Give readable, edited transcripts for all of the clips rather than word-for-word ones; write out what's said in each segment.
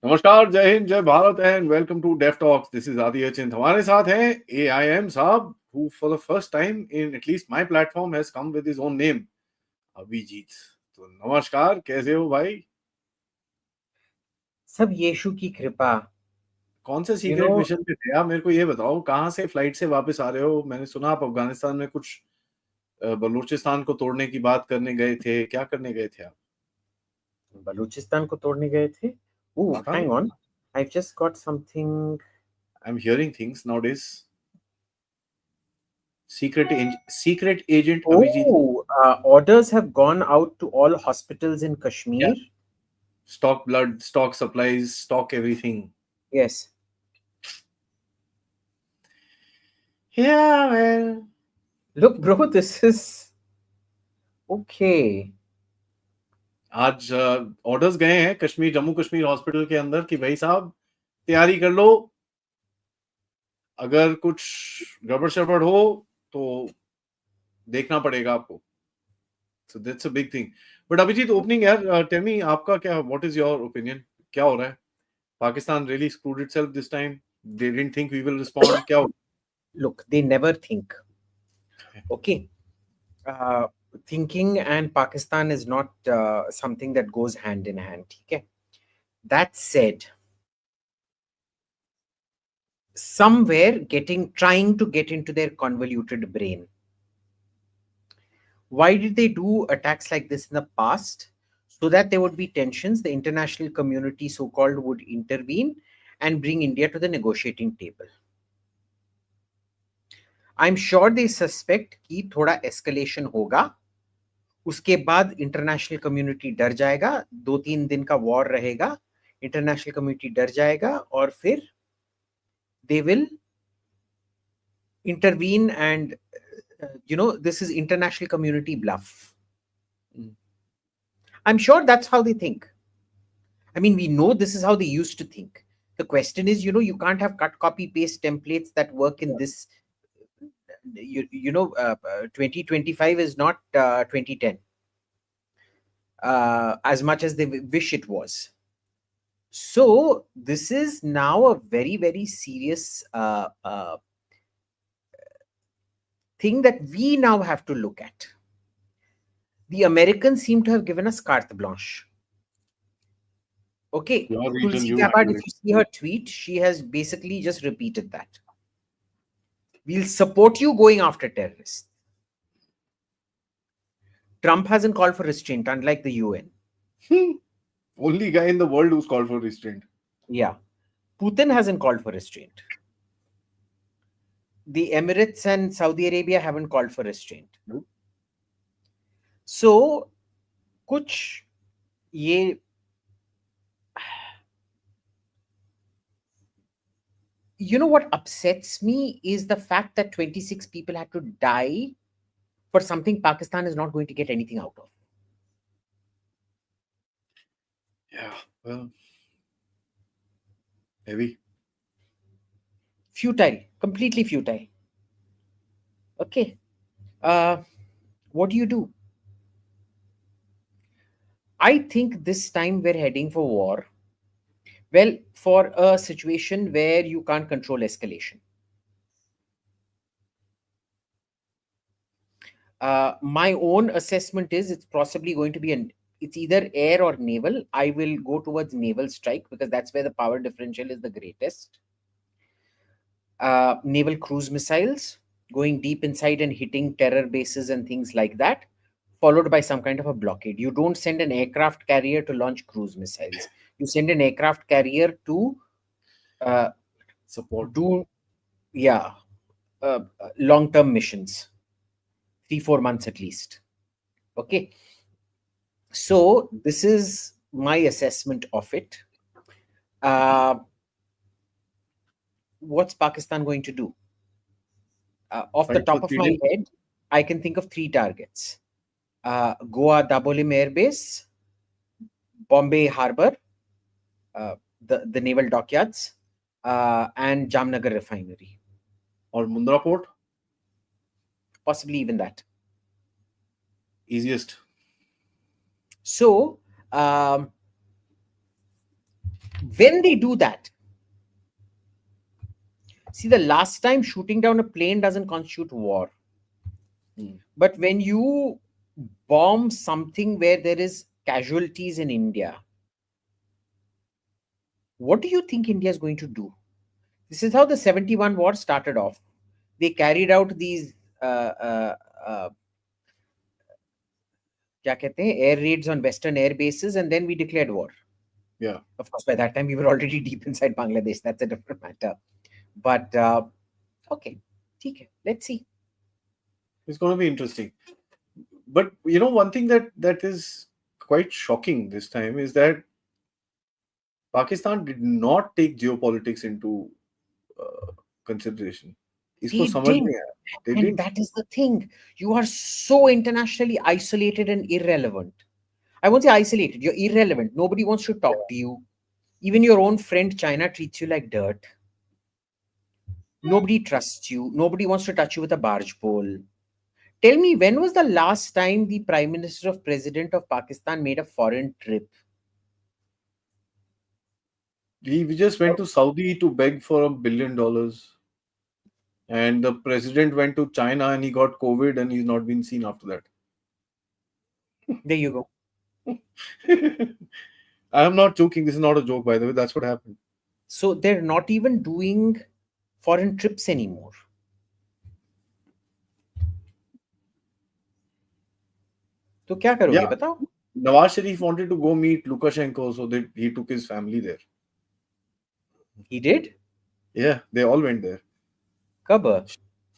नमस्कार, जय हिंद, जय Bharat and welcome to Deaf Talks. This is Adi Achint. हमारे साथ हैं AIM साहब, who for the first time in at least my platform has come with his own name, Abhijit. तो नमस्कार, कैसे हो भाई? सब यीशु की कृपा. कौन से सीक्रेट मिशन पे थे आप? मेरे को ये बताओ, कहाँ से फ्लाइट से वापस आ रहे हो? मैंने सुना आप अफगानिस्तान में कुछ बलूचिस्तान को तोड़ने की बात करने गए थे. क्या करने गए थे आप? बलूचिस्तान को तोड़ने गए थे. Oh, hang on. I've just got something. I'm hearing things nowadays. Secret agent Abhijit. Orders have gone out to all hospitals in Kashmir. Yeah. Stock blood, stock supplies, stock everything. Yes. Yeah, well. Look, bro, this is okay. आज orders गए हैं Kashmir, Jammu Kashmir hospital के अंदर कि भाई साहब तैयारी कर लो, अगर कुछ गड़बड़ शड़बड़ हो तो देखना पड़ेगा आपको. So that's a big thing. But Abhijeet, opening यार, टेल मी, आपका क्या, व्हाट इज योर ओपिनियन? क्या हो रहा है? Pakistan really screwed itself this time. They didn't think we will respond. क्या हो? Look, they never think. Okay. Thinking and Pakistan is not something that goes hand in hand. Okay. That said, somewhere trying to get into their convoluted brain. Why did they do attacks like this in the past? So that there would be tensions, the international community so-called would intervene and bring India to the negotiating table. I'm sure they suspect कि थोड़ा escalation होगा, उसके बाद international community डर जाएगा, 2-3 दिन का war रहेगा, international community डर जाएगा और फिर they will intervene and this is international community bluff. I'm sure that's how they think. I mean, we know this is how they used to think. The question is, you can't have cut, copy, paste templates that work in this. 2025 is not 2010 as much as they wish it was. So this is now a very, very serious thing that we now have to look at. The Americans seem to have given us carte blanche. Okay, Tulsi Gabbard, if you see her tweet, she has basically just repeated that. We'll support you going after terrorists. Trump hasn't called for restraint, unlike the UN. Only guy in the world who's called for restraint. Yeah. Putin hasn't called for restraint. The Emirates and Saudi Arabia haven't called for restraint. Nope. So, kuch ye... You know what upsets me is the fact that 26 people had to die for something Pakistan is not going to get anything out of. Yeah, well, heavy. Futile, completely futile. Okay. What do? I think this time we're heading for war. Well, for a situation where you can't control escalation. My own assessment is it's possibly going to be it's either air or naval. I will go towards naval strike because that's where the power differential is the greatest. Naval cruise missiles going deep inside and hitting terror bases and things like that, followed by some kind of a blockade. You don't send an aircraft carrier to launch cruise missiles. You send an aircraft carrier to support. Long-term missions, 3-4 months at least. Okay. So this is my assessment of it. What's Pakistan going to do? Off the top of my head, I can think of 3 targets. Goa Dabolim Air Base, Bombay Harbour, the naval dockyards, and Jamnagar Refinery. Or Mundra Port? Possibly even that. Easiest. So, When they do that, see, the last time shooting down a plane doesn't constitute war. But when you bomb something where there is casualties in India, what do you think India is going to do? This is how the 71 war started off. They carried out these क्या कहते हैं, air raids on Western air bases, and then we declared war. Yeah. Of course, by that time, we were already deep inside Bangladesh. That's a different matter. But, okay, okay, let's see. It's going to be interesting. But, you know, one thing that is quite shocking this time is that Pakistan did not take geopolitics into consideration. They didn't. And that is the thing. You are so internationally isolated and irrelevant. I won't say isolated. You're irrelevant. Nobody wants to talk to you. Even your own friend China treats you like dirt. Nobody trusts you. Nobody wants to touch you with a barge pole. Tell me, when was the last time the Prime Minister or President of Pakistan made a foreign trip? We just went to Saudi to beg for $1 billion. And the president went to China and he got COVID and he's not been seen after that. There you go. I am not joking. This is not a joke, by the way. That's what happened. So they're not even doing foreign trips anymore. तो क्या करोगे बताओ? Nawaz Sharif wanted to go meet Lukashenko, so that he took his family there. He did? Yeah, they all went there. कब?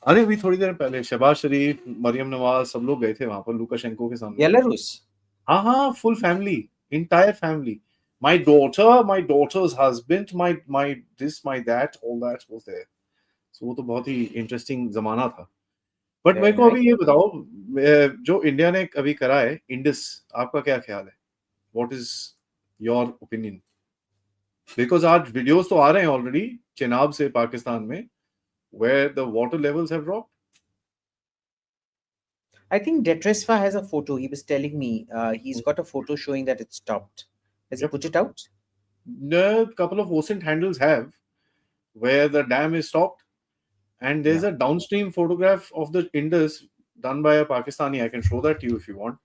अरे अभी थोड़ी देर पहले शहबाज शरीफ, मरियम नवाज सब लोग गए थे वहां पर लुकाशेंको के सामने. Belarus? हाँ, full family, entire family. My daughter, my daughter's husband, my this, my that, all that was there. So वो तो बहुत ही इंटरेस्टिंग जमाना था. बट मेरे को अभी ये बताओ, जो इंडिया ने अभी करा है इंडस, आपका क्या ख्याल है? What is your opinion? Because आज वीडियोस तो आ रहे हैं ऑलरेडी चेनाब से पाकिस्तान में, where the water levels have dropped. I think Detresfa has a photo. He was telling me he's got a photo showing that it stopped. Has he put it out? A couple of OSINT handles have, where the dam is stopped. And there's a downstream photograph of the Indus done by a Pakistani. I can show that to you if you want.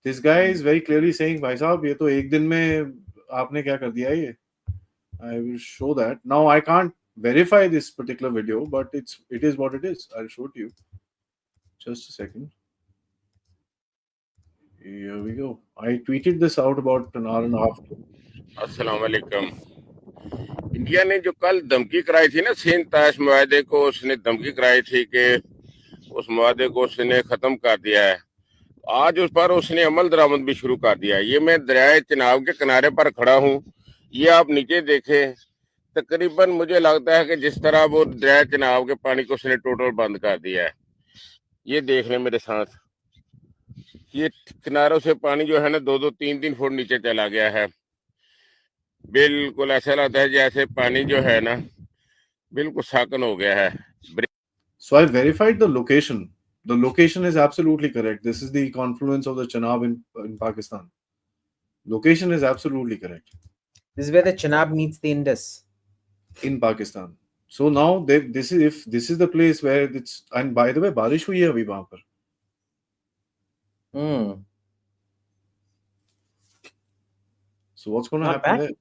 This guy is very clearly saying, "Bhai sahab, ये तो एक दिन में आपने क्या कर दिया ये?" I will show that. Now I can't verify this particular video, but it is what it is. I'll show it to you. Just a second. Here we go. I tweeted this out about an hour and a half ago. अस्सलाम वालेकुम. India ने जो कल धमकी कराई थी ना सिंध ताश मुआहदे को, उसने धमकी कराई थी कि उस मुआहदे को उसने खत्म कर दिया है. आज उस पर उसने अमल दरामद भी शुरू कर दिया. ये मैं दरिया चिनाब के किनारे पर खड़ा हूँ. ये आप नीचे देखें, तकरीबन मुझे लगता है कि जिस तरह वो दरिया चिनाब के पानी को उसने टोटल बंद कर दिया है. ये देख लें मेरे साथ, ये किनारों से पानी जो है ना 2-2, 3-3 फुट नीचे चला गया है. बिल्कुल ऐसा लगता है जैसे पानी जो है ना बिल्कुल साकन हो गया है. So I verified the location. The location is absolutely correct. This is the confluence of the Chenab in Pakistan. Location is absolutely correct. This is where the Chenab meets the Indus. In Pakistan. So now this is the place where it's, and by the way, बारिश हुई है अभी वहां पर. So what's going to happen there?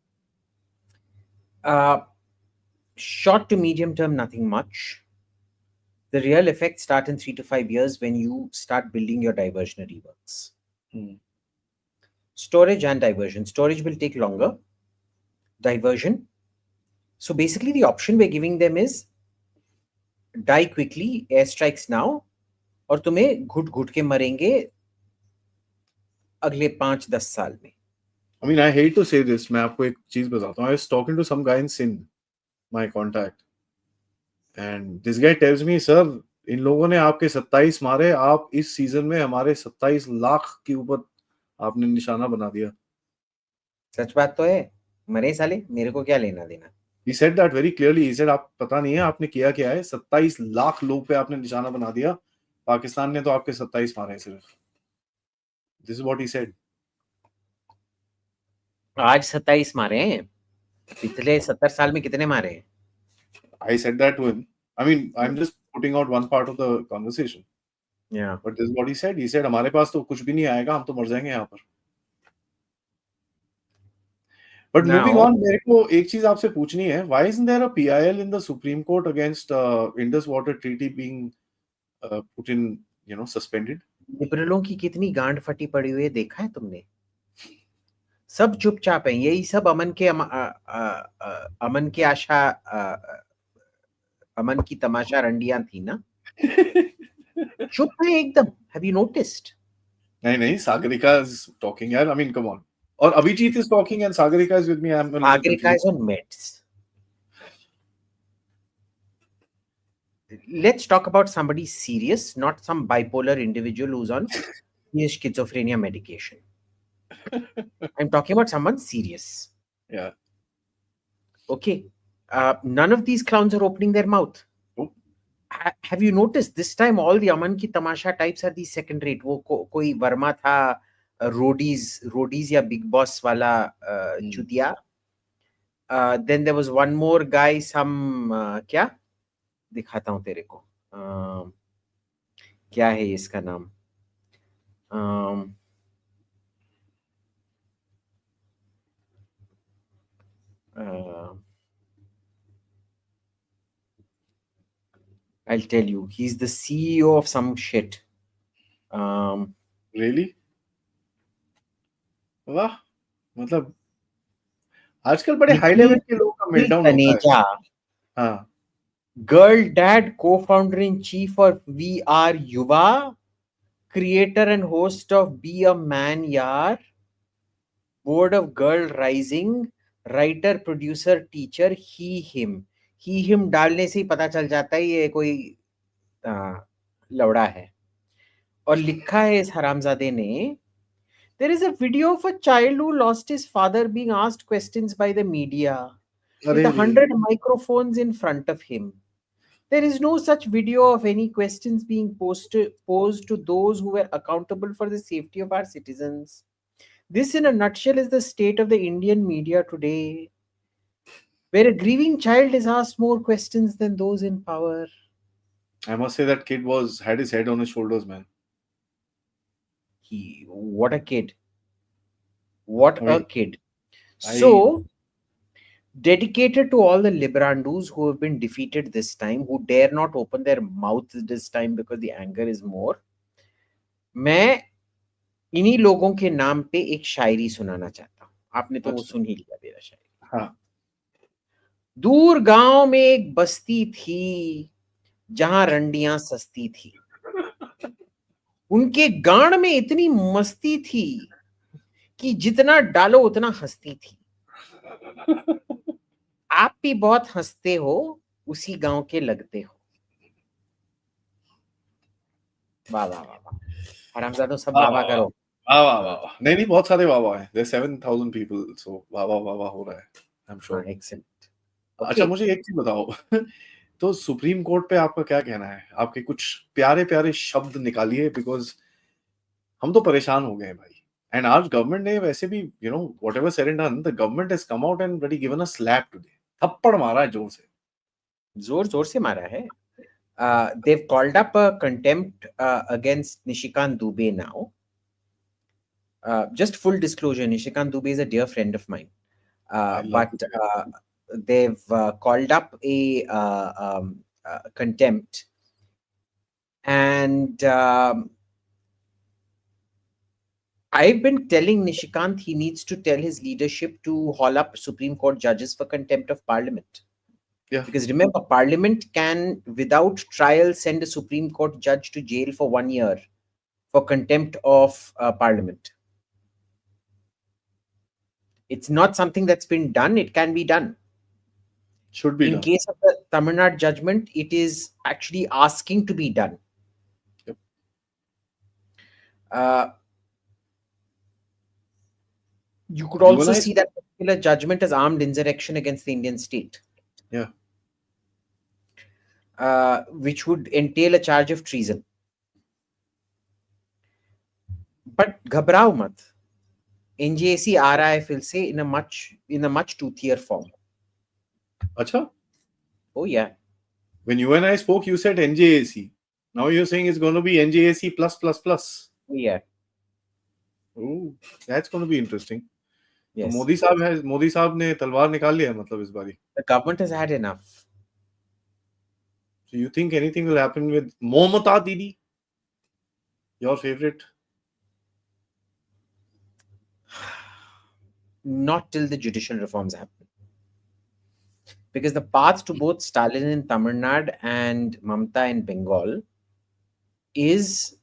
Short to medium term, nothing much. The real effects start in 3 to 5 years when you start building your diversionary works. Storage and diversion. Storage will take longer. Diversion. So basically the option we're giving them is die quickly, airstrikes now, और तुम्हें घुट-घुट के मरेंगे अगले 5-10 साल में. I mean, I hate to say this. मैं आपको एक चीज बताता हूँ. I was talking to some guy in Sindh, my contact, and this guy tells me, sir, इन लोगों ने आपके 27 मारे, आप इस सीजन में हमारे 27 लाख के ऊपर आपने निशाना बना दिया. सच बात तो है. मरे साले, मेरे को क्या लेना देना. He said that very clearly. He said, आप पता नहीं है आपने किया क्या है. 27 लाख लोग पे आपने निशाना बना दिया. पाकिस्तान ने तो आपके 27 मारे सिर्फ. This is what he said. आज 27 मारे हैं. पिछले 70 साल में कितने मारे हैं? I said that to him. I mean, I'm just putting out one part of the conversation. Yeah. But this is what he said. He said, हमारे पास तो कुछ भी नहीं आएगा, हम तो मर जाएंगे यहाँ पर. But moving Now, on, मेरे को एक चीज आपसे पूछनी है. Why isn't there a PIL in the Supreme Court against Indus Water Treaty being put in, suspended? लिबरलों की कितनी गांड फटी पड़ी हुई है, देखा है तुमने? सब चुपचाप हैं. यही सब अमन के आशा, अमन की तमाशा रंडियां थी ना. चुप है एकदम. Have you noticed? नहीं, Sagarika is talking, यार. I mean, come on. Or Abhijit is talking and Sagarika is with me. I'm a little Sagarika is confused. on meds. Let's talk about somebody serious, not some bipolar individual who's on schizophrenia medication. I'm talking about someone serious. Yeah. Okay. None of these clowns are opening their mouth. Oh. Have you noticed this time all the Aman ki tamasha types are these second rate? वो कोई वर्मा था, Roadies या big boss वाला चुतिया. Then there was one more guy, some क्या दिखाता हूँ तेरे को. क्या है इसका नाम? I'll tell you. He's the CEO of some shit. Really? वाह, मतलब आजकल बड़े हाई लेवल के लोग का मेल्टडाउन होता है. हाँ. Girl dad, co-founder in chief of We Are Yuva, creator and host of Be a Man Yaar, board of Girl Rising, writer, producer, teacher, he him डालने से ही पता चल जाता है ये कोई लौड़ा है. और लिखा है इस हरामजादे ने, there is a video of a child who lost his father being asked questions by the media with 100 microphones in front of him. There is no such video of any questions being posed to those who were accountable for the safety of our citizens. This, in a nutshell, is the state of the Indian media today, where a grieving child is asked more questions than those in power. I must say that kid had his head on his shoulders, man. What a kid. What a kid. So, dedicated to all the Librandus who have been defeated this time, who dare not open their mouths this time because the anger is more, मैं इन्हीं लोगों के नाम पे एक शायरी सुनाना चाहता हूँ. आपने तो वो सुन ही लिया मेरा शायरी. हाँ. दूर गांव में एक बस्ती थी जहां रंडियां सस्ती थी. उनके गांड में इतनी मस्ती थी कि जितना डालो उतना हंसती थी. आप भी बहुत हंसते हो, उसी गांव के लगते हो. वाह वाह वाह वाह. हरामजादों सब वाह वाह करो. वाह वाह वाह. नहीं, बहुत सारे वाह वाह हैं. There's 7,000 people, so वाह वाह हो रहा है. I'm sure. Excellent. अच्छा, मुझे एक चीज बताओ. तो सुप्रीम कोर्ट पे आपका क्या कहना है? आपके कुछ प्यारे प्यारे शब्द निकालिए, बिकॉज हम तो परेशान हो गए हैं भाई. एंड आज गवर्नमेंट ने वैसे भी, whatever said and done, the government has come out and really given a slap today. थप्पड़ मारा है जोर से. जोर से मारा है. They've called up a contempt against Nishikant Dubey now. Just full disclosure, Nishikant Dubey is a dear friend of mine. But they've called up a contempt. And I've been telling Nishikant he needs to tell his leadership to haul up Supreme Court judges for contempt of Parliament. Yeah. Because remember, Parliament can, without trial, send a Supreme Court judge to jail for 1 year for contempt of Parliament. It's not something that's been done. It can be done. Should be done. In case of the Tamil Nadu judgment, it is actually asking to be done. Yep. You could also see that particular judgment as armed insurrection against the Indian state. Yeah. Which would entail a charge of treason. But ghabrao mat. NJAC RIF will say in a much toothier form. Acha? Oh yeah. When you and I spoke, you said NJAC. Now you're saying it's going to be NJAC plus plus plus. Yeah. Oh, that's going to be interesting. Yes. तो मोदी साहब ने तलवार निकाल लिया मतलब इस बारी. The government has had enough. So you think anything will happen with Mamta Didi? Your favorite? Not till the judicial reforms happen. Because the path to both Stalin in Tamil Nadu and Mamta in Bengal is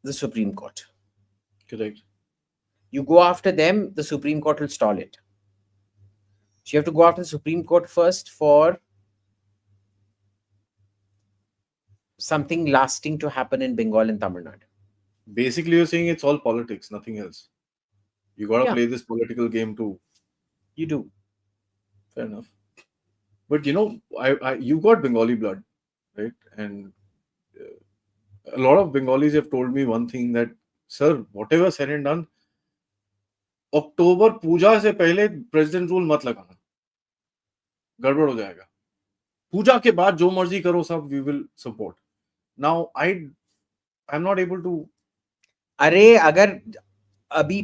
the Supreme Court. Correct. You go after them, the Supreme Court will stall it. So you have to go after the Supreme Court first for something lasting to happen in Bengal and Tamil Nadu. Basically, you're saying it's all politics, nothing else. You got to Yeah. play this political game too. You do. Fair enough. But you know, you got Bengali blood, right? And a lot of Bengalis have told me one thing that, sir, whatever said and done, अक्टूबर पूजा से पहले president rule मत लगाना, गड़बड़ हो जाएगा. पूजा के बाद जो मर्जी करो सब, we will support. Now I'm not able to. अरे अगर अभी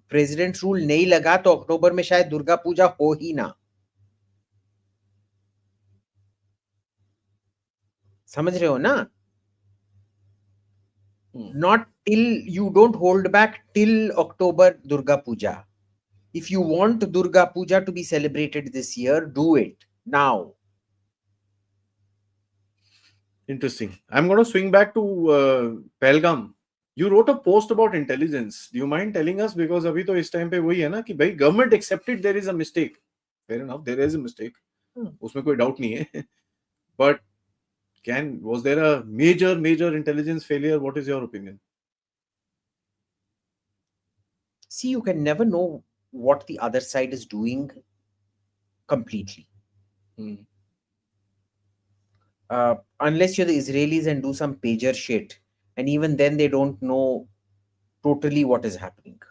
प्रेसिडेंट रूल नहीं लगा तो अक्टूबर में शायद दुर्गा पूजा हो ही ना. समझ रहे हो ना? Not till you don't hold back till October Durga Puja. If you want Durga Puja to be celebrated this year, do it now. Interesting. I'm going to swing back to Pahalgam. You wrote a post about intelligence. Do you mind telling us? Because अभी तो इस time पे वही है ना कि भाई government accepted there is a mistake. Fair enough, there is a mistake. उसमें कोई doubt नहीं है. But was there a major intelligence failure? What is your opinion? See, you can never know what the other side is doing completely. Unless you're the Israelis and do some pager shit. And even then, they don't know totally what is happening.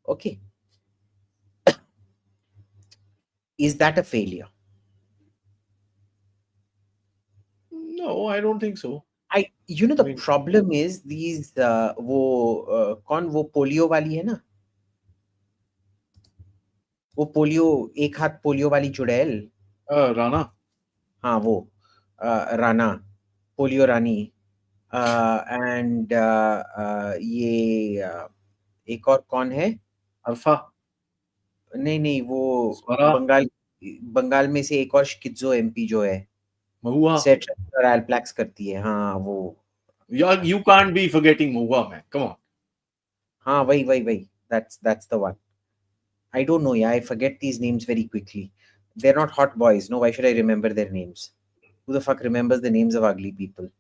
Okay. Is that a failure? No, I don't think so. The problem is these वो polio वाली है ना, वो polio एक हाथ polio वाली चुड़ैल राणा. हाँ वो राणा, पोलियो रानी, एंड ये एक और कौन है? अरफा. नहीं वो बंगाल में से एक और शिकित्जो एमपी जो है, महुआ सेट और एल्प्लैक्स करती है. हाँ वो. You can't be forgetting Mहुआ, man. Come on. हाँ वही. That's the one. I don't know. Yeah, I forget these names very quickly. They're not hot boys. No, why should I remember their names? Who the fuck remembers the names of ugly people?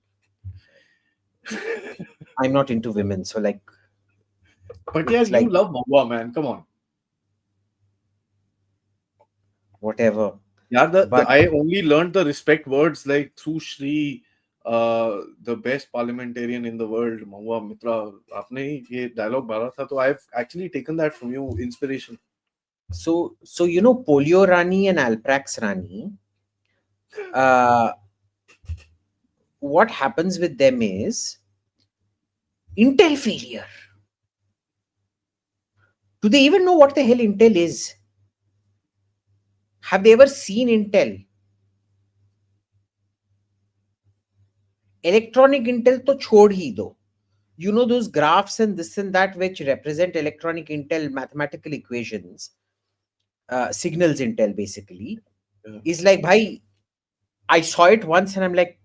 I'm not into women, so like. But yeah, you love Mहुआ, man. Come on. Whatever. Yeah, I only learned the respect words like through Shri, the best parliamentarian in the world, Mamta Mitra. आपने ये dialogue मारा था, तो I've actually taken that from you, inspiration. So Polio Rani and Alprax Rani, what happens with them is intel failure. Do they even know what the hell intel is? Have they ever seen intel? Electronic intel to chhod hi do. You know those graphs and this and that which represent electronic intel, mathematical equations, signals intel basically, is like, bhai, I saw it once and I'm like,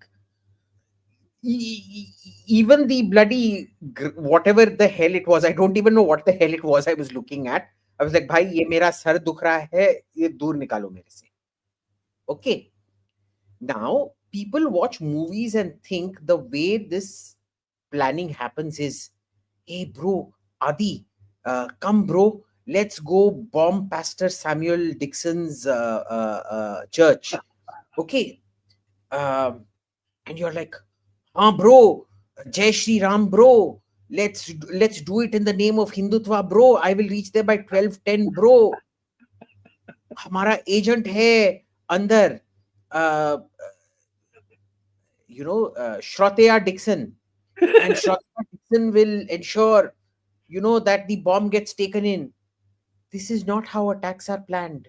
even the bloody whatever the hell it was, I don't even know what the hell it was I was looking at. I was like, bhai, ye mera sar dukh raha hai, ye dur nikalo mere se. Okay. Now, people watch movies and think the way this planning happens is, hey bro, Aadi, come bro, let's go bomb Pastor Samuel Dixon's church. Okay. And you're like, bro, Jai Shri Ram bro, let's do it in the name of Hindutva, bro. I will reach there by 12:10, bro. हमारा agent है अंदर, Shrateya Dixon, and Shrateya Dixon will ensure, that the bomb gets taken in. This is not how attacks are planned.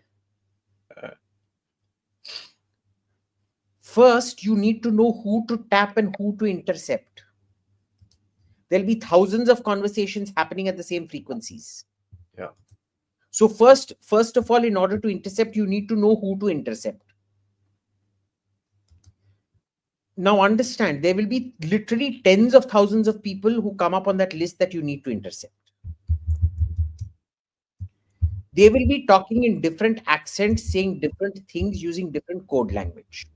First, you need to know who to tap and who to intercept. There'll be thousands of conversations happening at the same frequencies. Yeah. So first of all, in order to intercept, you need to know who to intercept. Now understand, there will be literally tens of thousands of people who come up on that list that you need to intercept. They will be talking in different accents, saying different things, using different code language.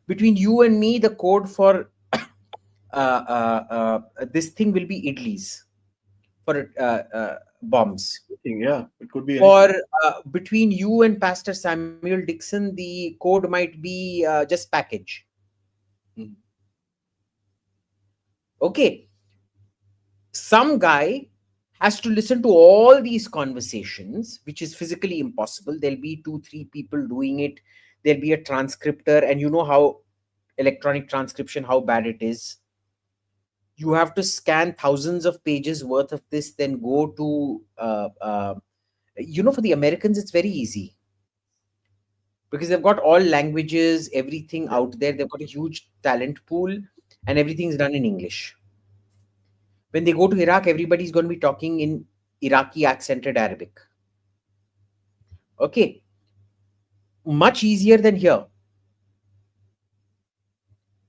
Between you and me, the code for this thing will be idlis for bombs. Yeah, it could be. Or between you and Pastor Samuel Dixon, the code might be just package. Okay. Some guy has to listen to all these conversations, which is physically impossible. There'll be 2-3 people doing it. There'll be a transcriptor, and you know how electronic transcription, how bad it is. You have to scan thousands of pages worth of this, then go to, for the Americans, it's very easy because they've got all languages, everything out there. They've got a huge talent pool and everything's done in English. When they go to Iraq, everybody's going to be talking in Iraqi accented Arabic. Okay. Much easier than here.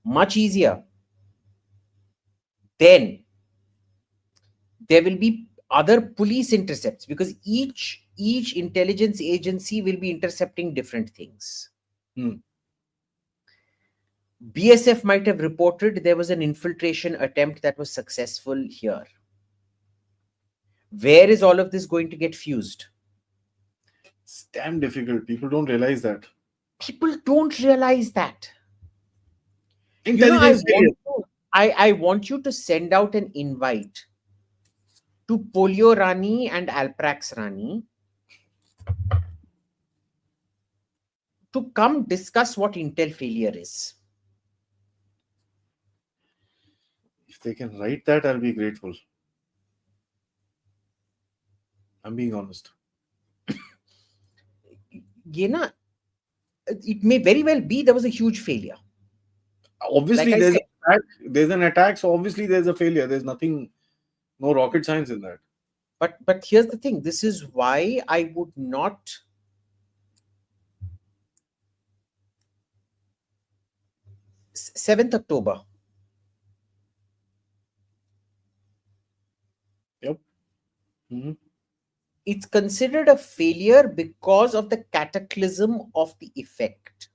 Much easier. Then there will be other police intercepts because each intelligence agency will be intercepting different things. BSF might have reported there was an infiltration attempt that was successful here. Where is all of this going to get fused? It's damn difficult. People don't realize that. People don't realize that. Intelligence. I want you to send out an invite to Polio Rani and Alprax Rani to come discuss what Intel failure is. If they can write that, I'll be grateful. I'm being honest. It may very well be there was a huge failure. Obviously, there's an attack, so obviously there's a failure. There's nothing, no rocket science in that. But here's the thing. This is why I would not. 7th October. Yep. It's considered a failure because of the cataclysm of the effect.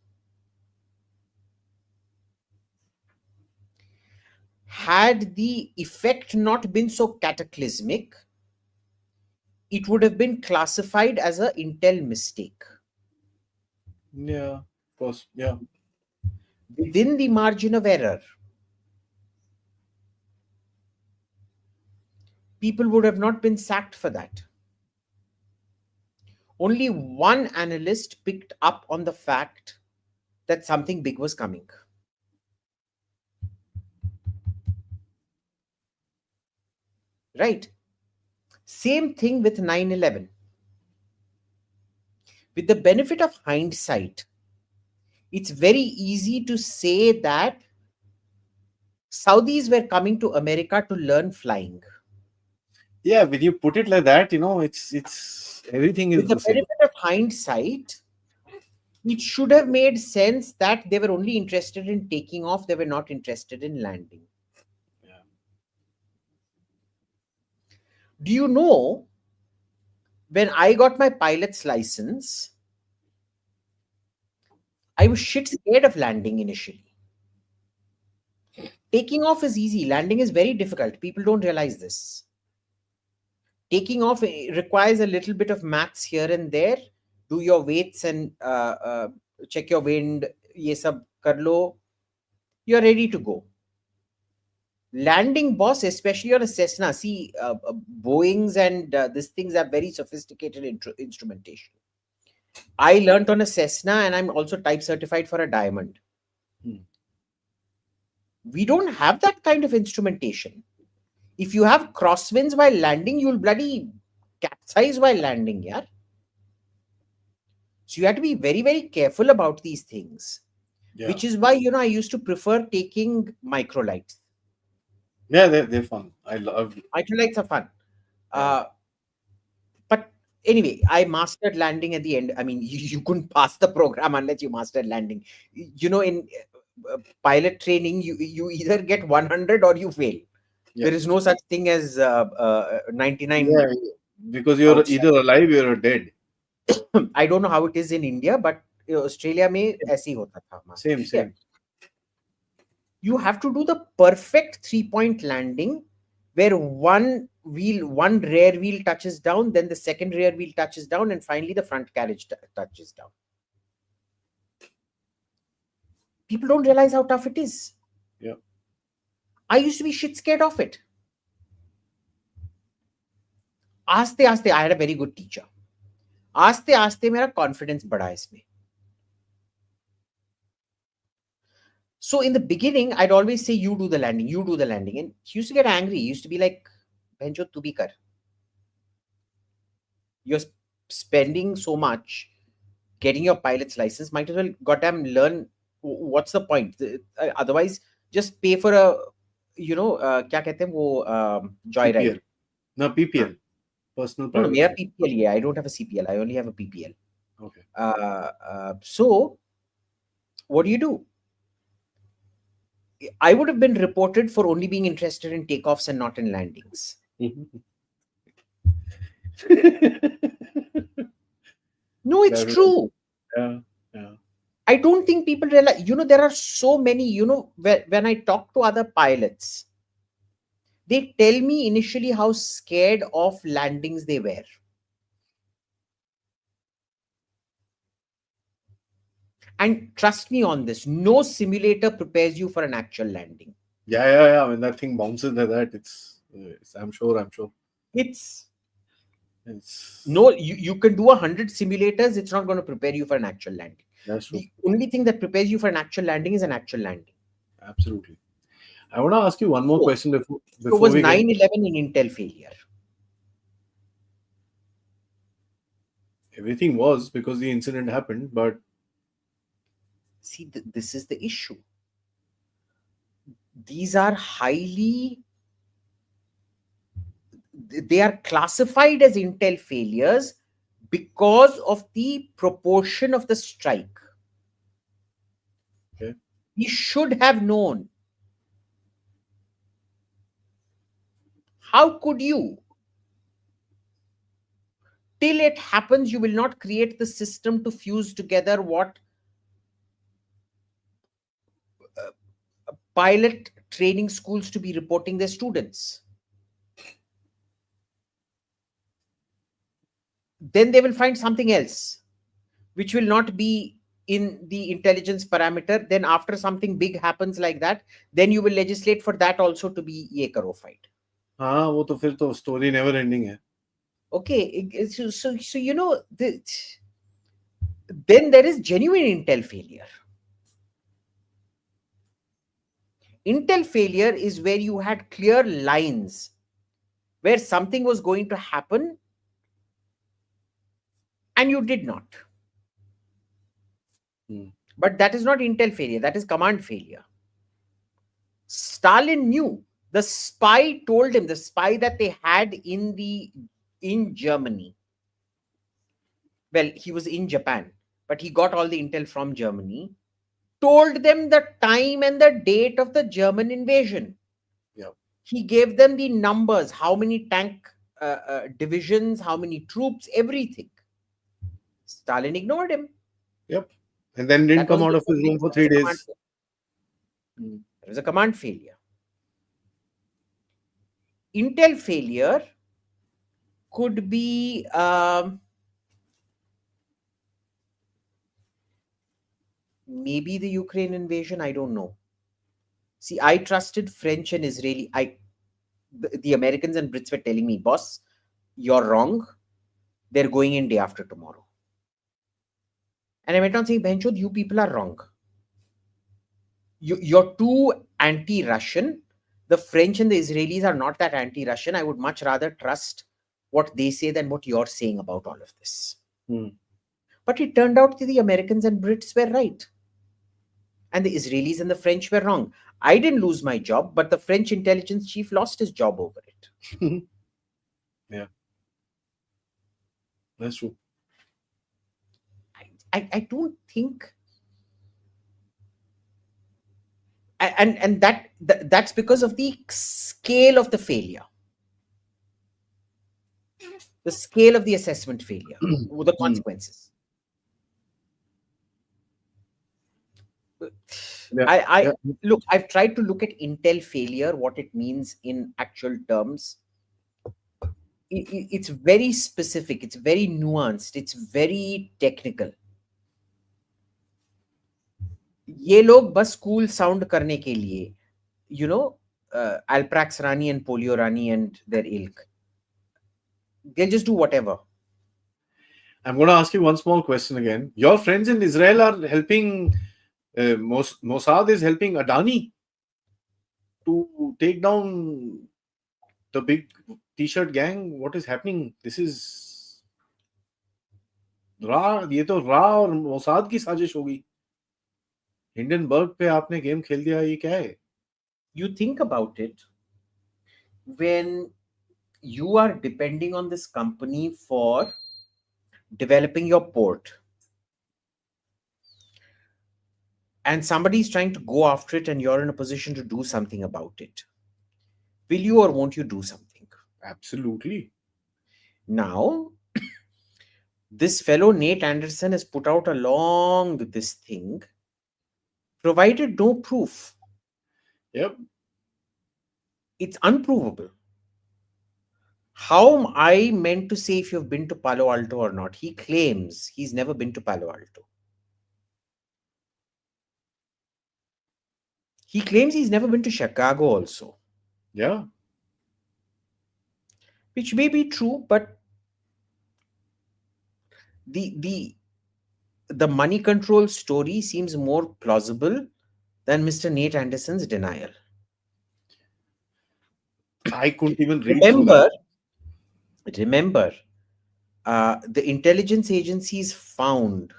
Had the effect not been so cataclysmic, it would have been classified as an Intel mistake. Yeah, of course. Yeah. Within the margin of error, people would have not been sacked for that. Only one analyst picked up on the fact that something big was coming. Right? Same thing with 9/11. With the benefit of hindsight, it's very easy to say that Saudis were coming to America to learn flying. Yeah, when you put it like that, it's everything is with the benefit of hindsight, it should have made sense that they were only interested in taking off. They were not interested in landing. Yeah. Do you know, when I got my pilot's license, I was shit scared of landing initially. Taking off is easy. Landing is very difficult. People don't realize this. Taking off requires a little bit of maths here and there. Do your weights and check your wind. Ye sab kar lo. You're ready to go. Landing, boss, especially on a Cessna. See, Boeings and these things are very sophisticated instrumentation. I learnt on a Cessna, and I'm also type certified for a Diamond. We don't have that kind of instrumentation. If you have crosswinds while landing, you'll bloody capsize while landing, yeah. So you have to be very, very careful about these things. Yeah. Which is why, I used to prefer taking microlights. Yeah, they're fun. I love microlights are fun. Yeah. But anyway, I mastered landing at the end. I mean, you couldn't pass the program unless you mastered landing. In pilot training, you either get 100 or you fail. Yeah. There is no such thing as 99. Yeah, because you're outside. Either alive or dead. I don't know how it is in India, but Australia mein aise hota tha. Same. You have to do the perfect 3-point landing where one rear wheel touches down, then the second rear wheel touches down, and finally the front carriage touches down. People don't realize how tough it is. Yeah. I used to be shit scared of it. Aaste, I had a very good teacher. Aaste, mera confidence badha isme. So in the beginning, I'd always say, you do the landing. And he used to get angry. He used to be like, Benjo, tu bhi kar. You're spending so much getting your pilot's license. Might as well goddamn learn. What's the point? Otherwise, just pay for a, kya kehte hain wo joyride. No, PPL. Personal private. No, mera PPL, yeah. I don't have a CPL. I only have a PPL. Okay. So, what do? I would have been reported for only being interested in takeoffs and not in landings. No, it's true. Yeah. I don't think people realize, there are so many, when I talk to other pilots, they tell me initially how scared of landings they were. And trust me on this, no simulator prepares you for an actual landing. Yeah. When that thing bounces like that, it's I'm sure. It's no, you can do 100 simulators. It's not going to prepare you for an actual landing. That's true. The only thing that prepares you for an actual landing is an actual landing. Absolutely. I want to ask you one more question before so was 9/11 an Intel failure? Everything was, because the incident happened, but see, this is the issue. These are they are classified as Intel failures because of the proportion of the strike. Okay. We should have known. How could you? Till it happens, you will not create the system to fuse together what pilot training schools to be reporting their students. Then they will find something else, which will not be in the intelligence parameter. Then after something big happens like that, then you will legislate for that also to be ye karo fight. हाँ, वो तो फिर तो story never ending है. Okay, so then there is genuine Intel failure. Intel failure is where you had clear lines where something was going to happen and you did not. But that is not Intel failure. That is command failure. Stalin knew. The spy told him, the spy that they had in Germany. Well, he was in Japan, but he got all the intel from Germany. Told them the time and the date of the German invasion. Yeah. He gave them the numbers, how many tank divisions, how many troops, everything. Stalin ignored him. Yep. And then didn't come out of his room for 3 days. It was a command failure. Intel failure could be maybe the Ukraine invasion, I don't know. See, I trusted French and Israeli. The Americans and Brits were telling me, boss, you're wrong. They're going in day after tomorrow. And I went on saying, Benchod, you people are wrong. You're too anti-Russian. The French and the Israelis are not that anti-Russian. I would much rather trust what they say than what you're saying about all of this. But it turned out that the Americans and Brits were right. And the Israelis and the French were wrong. I didn't lose my job, but the French intelligence chief lost his job over it. Yeah. That's true. I don't think... And that's because of the scale of the failure. The scale of the assessment failure, the consequences. Look, I've tried to look at Intel failure, what it means in actual terms. It's very specific, it's very nuanced, it's very technical. ये लोग बस cool sound करने के लिए, you know, Alprax Rani and Polio Rani and their ilk, they'll just do whatever. I'm going to ask you one small question again. Your friends in Israel are helping, Mossad is helping Adani to take down the big t-shirt gang. What is happening? This is ये तो और Mossad की साजिश होगी. Hindenburg पे आपने game खेल दिया, ये क्या है? You think about it, when you are depending on this company for developing your port, and somebody is trying to go after it and you're in a position to do something about it, will you or won't you do something? Absolutely. Now, this fellow Nate Anderson has put out along with this thing, provided no proof. Yep. It's unprovable. How am I meant to say if you've been to Palo Alto or not? He claims he's never been to Palo Alto. He claims he's never been to Chicago also. Yeah. Which may be true, but the money control story seems more plausible than Mr. Nate Anderson's denial. I couldn't even read through that. Remember, the intelligence agencies found,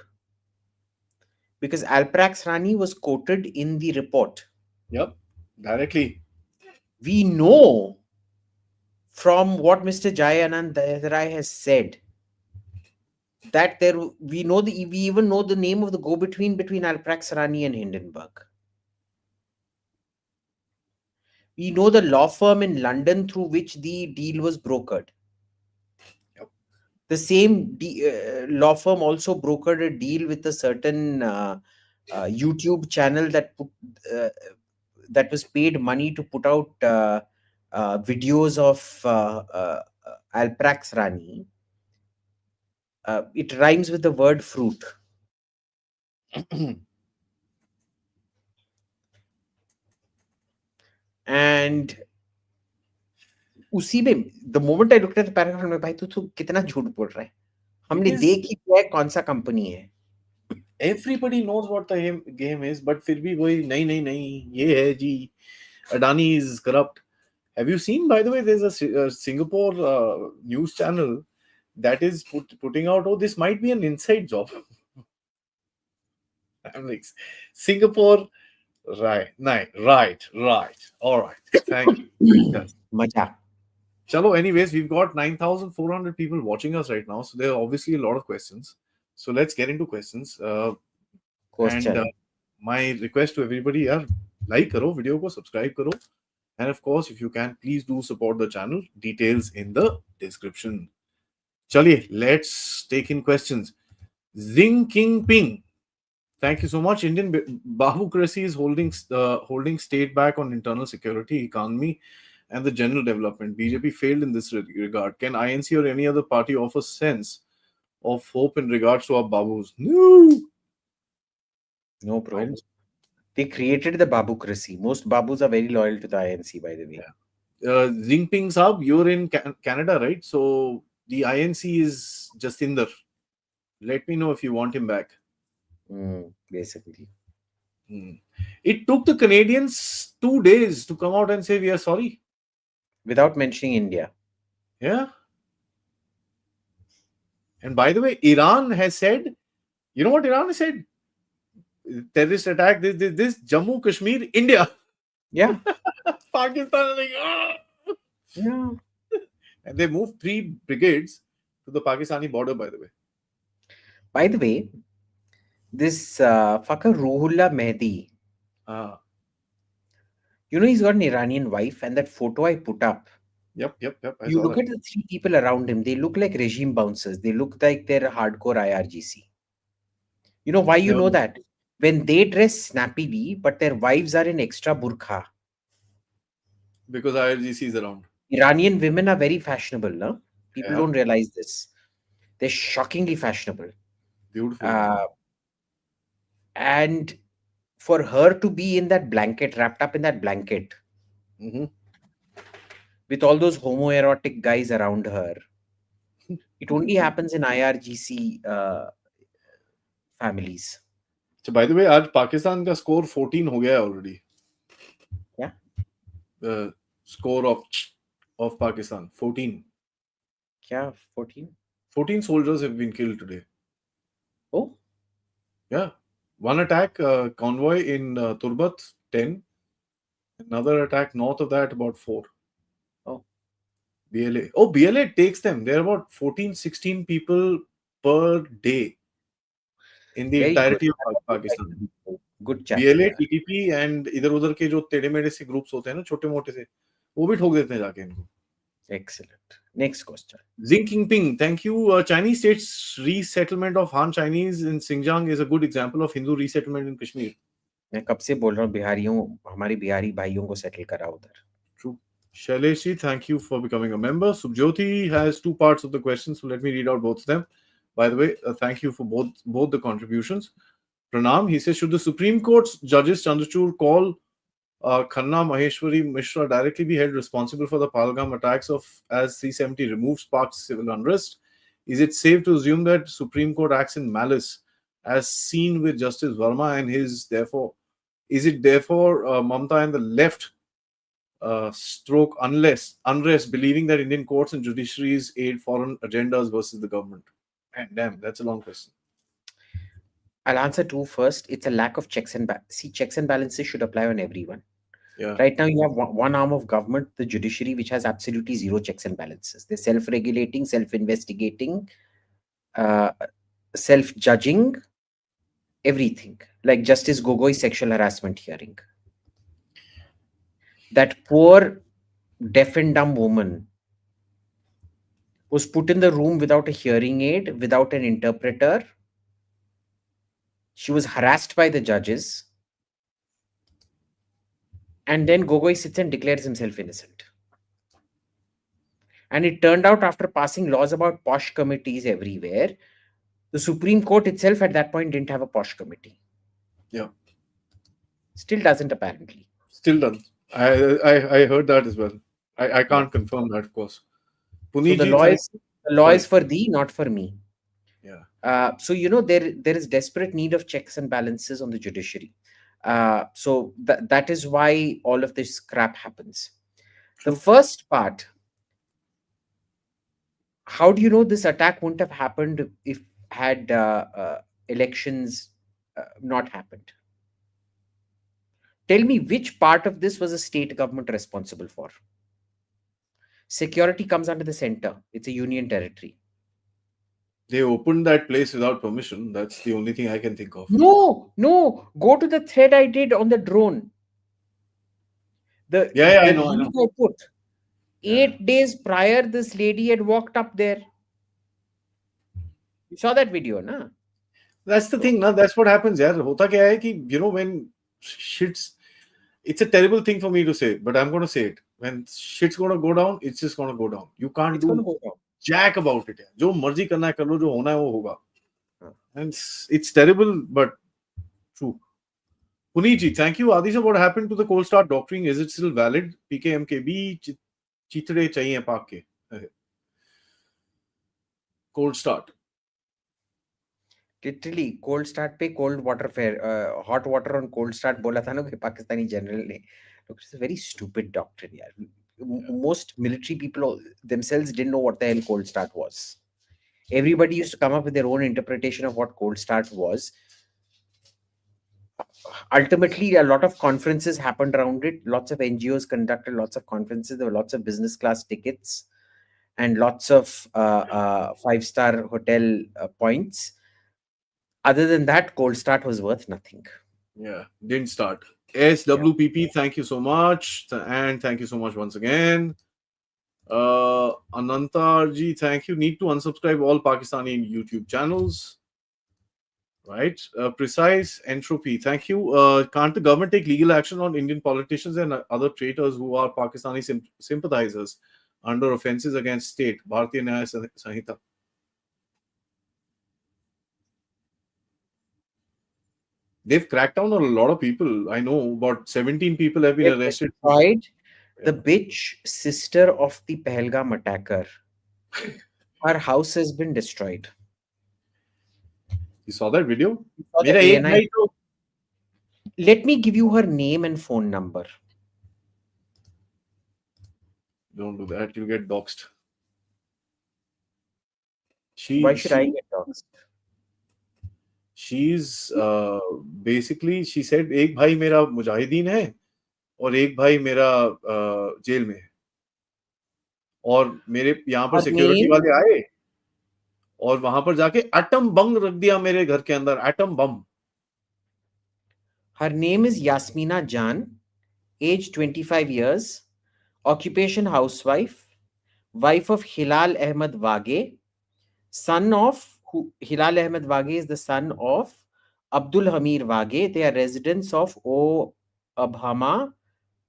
because Alprax Rani was quoted in the report. Yep, directly. We know from what Mr. Jayanand Dayadrai has said that we even know the name of the go-between between Alprax Rani and Hindenburg. We know the law firm in London through which the deal was brokered. Yep. The same law firm also brokered a deal with a certain YouTube channel that was paid money to put out videos of Alprax Rani. It rhymes with the word fruit. And उसी में, the moment I looked at the paragraph, मैं भाई तू कितना झूठ बोल रहा है, हमने देख ही लिया है कौन सा कंपनी है. Everybody knows what the game is, but फिर भी वही नहीं ये है जी, Adani is corrupt. Have you seen, by the way, there's a Singapore news channel that is putting out, oh, this might be an inside job. I'm like, Singapore, right. All right. Thank you. Yes. मजा. Chalo, anyways, we've got 9,400 people watching us right now, so there are obviously a lot of questions. So let's get into questions. My request to everybody, like karo, video ko subscribe karo. And of course, if you can, please do support the channel. Details in the description. Chaliye, let's take in questions. Zing King Ping. Thank you so much. Indian Bahbucracy is holding state back on internal security, economy, and the general development. BJP failed in this regard. Can INC or any other party offer sense of hope in regards to our Babus? No, problem. They created the Babucracy. Most Babus are very loyal to the INC, by the way. Jinping Saab, you're in Canada, right? So the INC is Jastinder. Let me know if you want him back. Basically. It took the Canadians 2 days to come out and say we are sorry. Without mentioning India. Yeah. And by the way, Iran has said, you know what Iran has said? Terrorist attack, this Jammu, Kashmir, India. Yeah. Pakistan is like, ah! Yeah. And they moved 3 brigades to the Pakistani border, by the way. By the way, this fucker Ruhullah Mehdi, you know, he's got an Iranian wife, and that photo I put up. Yep. You look at the 3 people around him, they look like regime bouncers. They look like they're hardcore IRGC. You know why you know that? When they dress snappily, but their wives are in extra burqa. Because IRGC is around. Iranian women are very fashionable, no? People don't realize this. They're shockingly fashionable. Beautiful. And for her to be in that blanket, wrapped up in that blanket, with all those homoerotic guys around her, it only happens in IRGC families. So by the way, आज Pakistan का score 14 हो गया already. Yeah. The score of Pakistan 14. Yeah, 14. 14 soldiers have been killed today. Oh. Yeah. One attack convoy in Turbat, 10. Another attack north of that, about 4. Oh. BLA. Oh, BLA takes them. They're about 14, 16 people per day in the entirety of Pakistan. Good chat. BLA, TTP and इधर उधर के जो टेढ़े मेढ़े से groups होते हैं ना छोटे मोटे से वो भी ठोक देते हैं जाके इनको. Excellent. Next question. Xi Jinping, thank you. Chinese state's resettlement of Han Chinese in Xinjiang is a good example of Hindu resettlement in Kashmir. मैं कब से बोल रहा हूँ बिहारियों हमारे बिहारी भाइयों को सेटल करा उधर. True. Shaileshi, thank you for becoming a member. Subjyoti has 2 parts of the question, so let me read out both of them. By the way, thank you for both the contributions. Pranam, he says, should the Supreme Court's judges Chandrachud call Khanna Maheshwari Mishra directly be held responsible for the Pahalgam attacks as 370 removed sparked civil unrest? Is it safe to assume that Supreme Court acts in malice as seen with Justice Verma and is it therefore Mamta and the left stroke unrest believing that Indian courts and judiciaries aid foreign agendas versus the government? And damn, that's a long question. I'll answer 2 first. It's a lack of checks and balances. Checks and balances should apply on everyone. Yeah. Right now, you have one arm of government, the judiciary, which has absolutely 0 checks and balances. They're self-regulating, self-investigating, self-judging, everything. Like Justice Gogoi's sexual harassment hearing. That poor deaf and dumb woman was put in the room without a hearing aid, without an interpreter. She was harassed by the judges. And then Gogoi sits and declares himself innocent. And it turned out, after passing laws about posh committees everywhere, the Supreme Court itself at that point didn't have a posh committee. Yeah. Still doesn't, apparently. Still doesn't. I heard that as well. I can't confirm that, of course. Puniji, so the law is for thee, not for me. Yeah. So, you know, there is desperate need of checks and balances on the judiciary. So that is why all of this crap happens. True. The first part, how do you know this attack wouldn't have happened if had elections not happened? Tell me which part of this was a state government responsible for? Security comes under the center. It's a union territory. They opened that place without permission. That's the only thing I can think of. No. Go to the thread I did on the drone. I know. I put 8 days prior, this lady had walked up there. You saw that video, na? That's the thing, na? That's what happens, yaar. Hota kya hai ki, you know, when shit's... It's a terrible thing for me to say, but I'm going to say it. When shit's going to go down, it's just going to go down. You can't do jack about it. जो मर्जी करना है कर लो, जो होना है वो होगा. And it's terrible, but true. Puniji, thank you. Adi sir, what happened to the cold start doctrine? Is it still valid? PKMKB chitde chahiye paak ke. Cold start. Literally, cold start पे cold water fair, hot water on cold start बोला था ना कि Pakistani general ने. Look, it's a very stupid doctrine, यार. Most military people themselves didn't know what the hell cold start was. Everybody used to come up with their own interpretation of what cold start was. Ultimately, a lot of conferences happened around it. Lots of NGOs conducted lots of conferences. There were lots of business class tickets and lots of five-star hotel points. Other than that, cold start was worth nothing. Yeah, didn't start. SWPP, thank you so much. And thank you so much once again. Anantarji, thank you. Need to unsubscribe all Pakistani YouTube channels. Right. Precise entropy, thank you. Can't the government take legal action on Indian politicians and other traitors who are Pakistani sympathizers under offenses against state? Bharatiya Nyaya Sanhita. They've cracked down on a lot of people. I know about 17 people have been arrested. Destroyed the bitch sister of the Pahalgam attacker. Her house has been destroyed. You saw that video? Saw the ANI. Let me give you her name and phone number. Don't do that. You'll get doxxed. Why should I get doxxed? She's basically, she said, एक भाई मेरा मुजाहिदीन है और एक भाई मेरा jail में है और मेरे यहाँ पर सिक्योरिटी वाले आए और वहां पर जाके एटम बम रख दिया मेरे घर के अंदर, atom bomb. Her name is Yasmina Jan, age 25 years, occupation housewife, wife of Hilal Ahmed Wage, son of Hilal Ahmed Wage is the son of Abdul Hamir Wage. They are residents of O Abhama,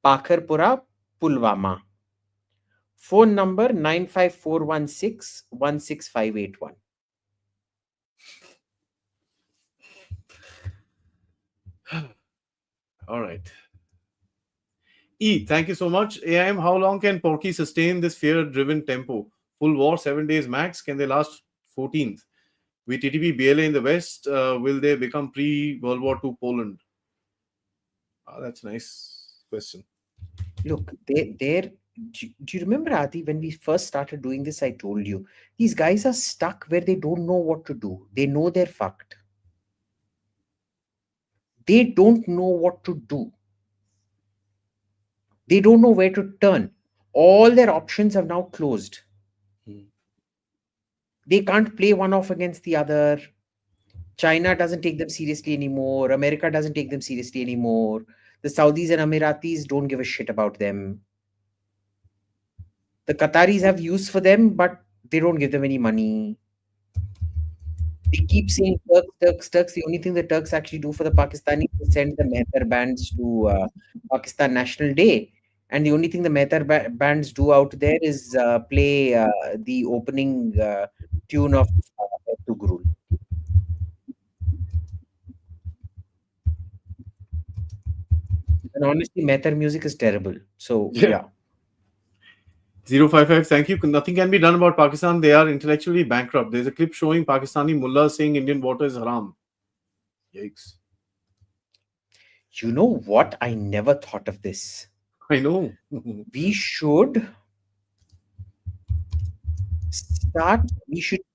Pakharpura, Pulwama. Phone number 95416-16581. All right. E, thank you so much. AIM, how long can Porky sustain this fear-driven tempo? Full war, 7 days max. Can they last 14th? With TTP, BLA in the West, will they become pre-World War II Poland? That's a nice question. Look, do you remember, Adi, when we first started doing this, I told you, these guys are stuck where they don't know what to do. They know they're fucked. They don't know what to do. They don't know where to turn. All their options have now closed. They can't play one off against the other. China doesn't take them seriously anymore. America doesn't take them seriously anymore. The Saudis and Emiratis don't give a shit about them. The Qataris have use for them, but they don't give them any money. They keep saying Turks. The only thing the Turks actually do for the Pakistanis is send the Mehtar bands to Pakistan National Day. And the only thing the Mehtar bands do out there is play the opening tune of Tugrul. And honestly, Mehtar music is terrible. So, yeah. 055, thank you. Nothing can be done about Pakistan. They are intellectually bankrupt. There's a clip showing Pakistani mullahs saying Indian water is haram. Yikes. You know what? I never thought of this. I know. We should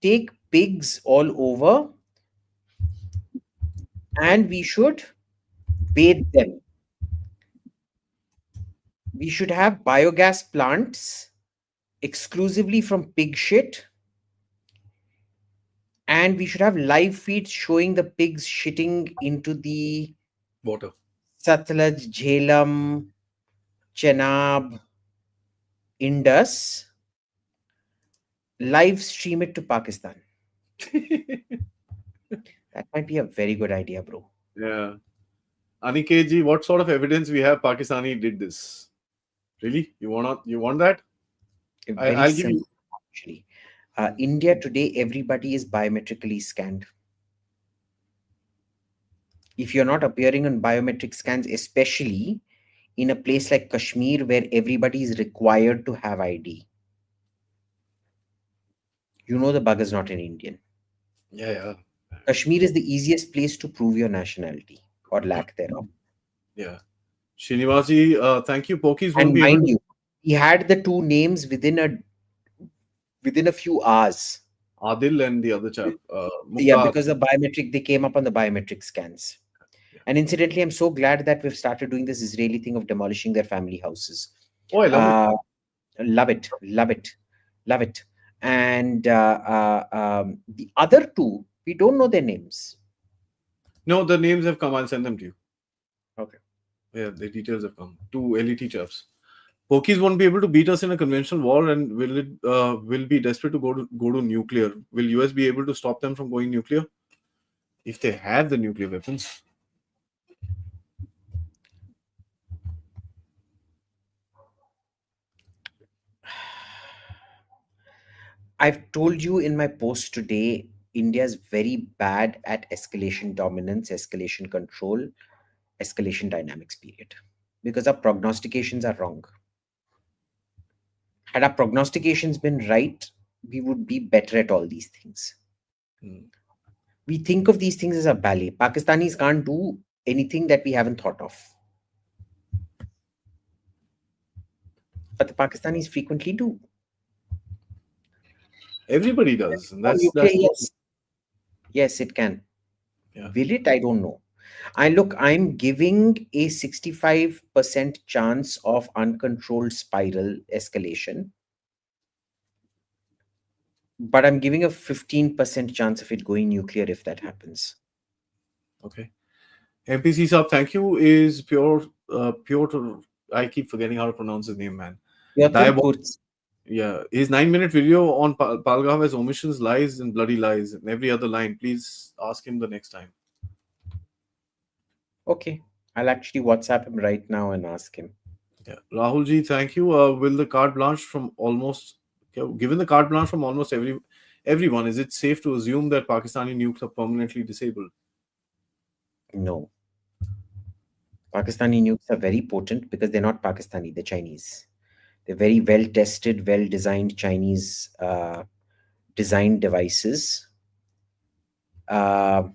take pigs all over and we should bathe them. We should have biogas plants exclusively from pig shit. And we should have live feeds showing the pigs shitting into the water. Satluj, Jhelum, Chenab, Indus. Live stream it to Pakistan. That might be a very good idea, bro. Yeah. Anikeji, what sort of evidence we have Pakistani did this? Really? You want that? I'll give you. Actually, India today, everybody is biometrically scanned. If you're not appearing on biometric scans, especially in a place like Kashmir where everybody is required to have ID, you know the bug is not an Indian. Yeah. Kashmir is the easiest place to prove your nationality or lack thereof. Yeah. Srinivasi, thank you. Pokies won't And be able mind to. you, he had the two names within a few hours. Adil and the other chap. Yeah, Mukta. because the biometric, they came up on the biometric scans. Yeah. And incidentally, I'm so glad that we've started doing this Israeli thing of demolishing their family houses. Oh, I love it. Love it, love it, love it. And the other two, we don't know their names. No, the names have come. I'll send them to you. Okay. Yeah, the details have come. Two LET chaps. Pokies won't be able to beat us in a conventional war, and will be desperate to go to nuclear. Will US be able to stop them from going nuclear if they have the nuclear weapons? I've told you in my post today, India is very bad at escalation dominance, escalation control, escalation dynamics, period. Because our prognostications are wrong. Had our prognostications been right, we would be better at all these things. We think of these things as a ballet. Pakistanis can't do anything that we haven't thought of. But the Pakistanis frequently do. Everybody does. And that's yes. Yes, it can. Yeah. Will it? I don't know. I'm giving a 65% chance of uncontrolled spiral escalation. But I'm giving a 15% chance of it going nuclear if that happens. Okay. MPC Saab, thank you. Is Piotr, I keep forgetting how to pronounce his name, man. Yeah, his 9-minute video on Pahalgam has omissions, lies, and bloody lies, and every other line. Please ask him the next time. Okay, I'll actually WhatsApp him right now and ask him. Yeah, Rahul ji, thank you. Will the carte blanche from given the carte blanche from almost everyone, is it safe to assume that Pakistani nukes are permanently disabled? No. Pakistani nukes are very potent because they're not Pakistani, they're Chinese. They're very well tested, well designed Chinese designed devices. And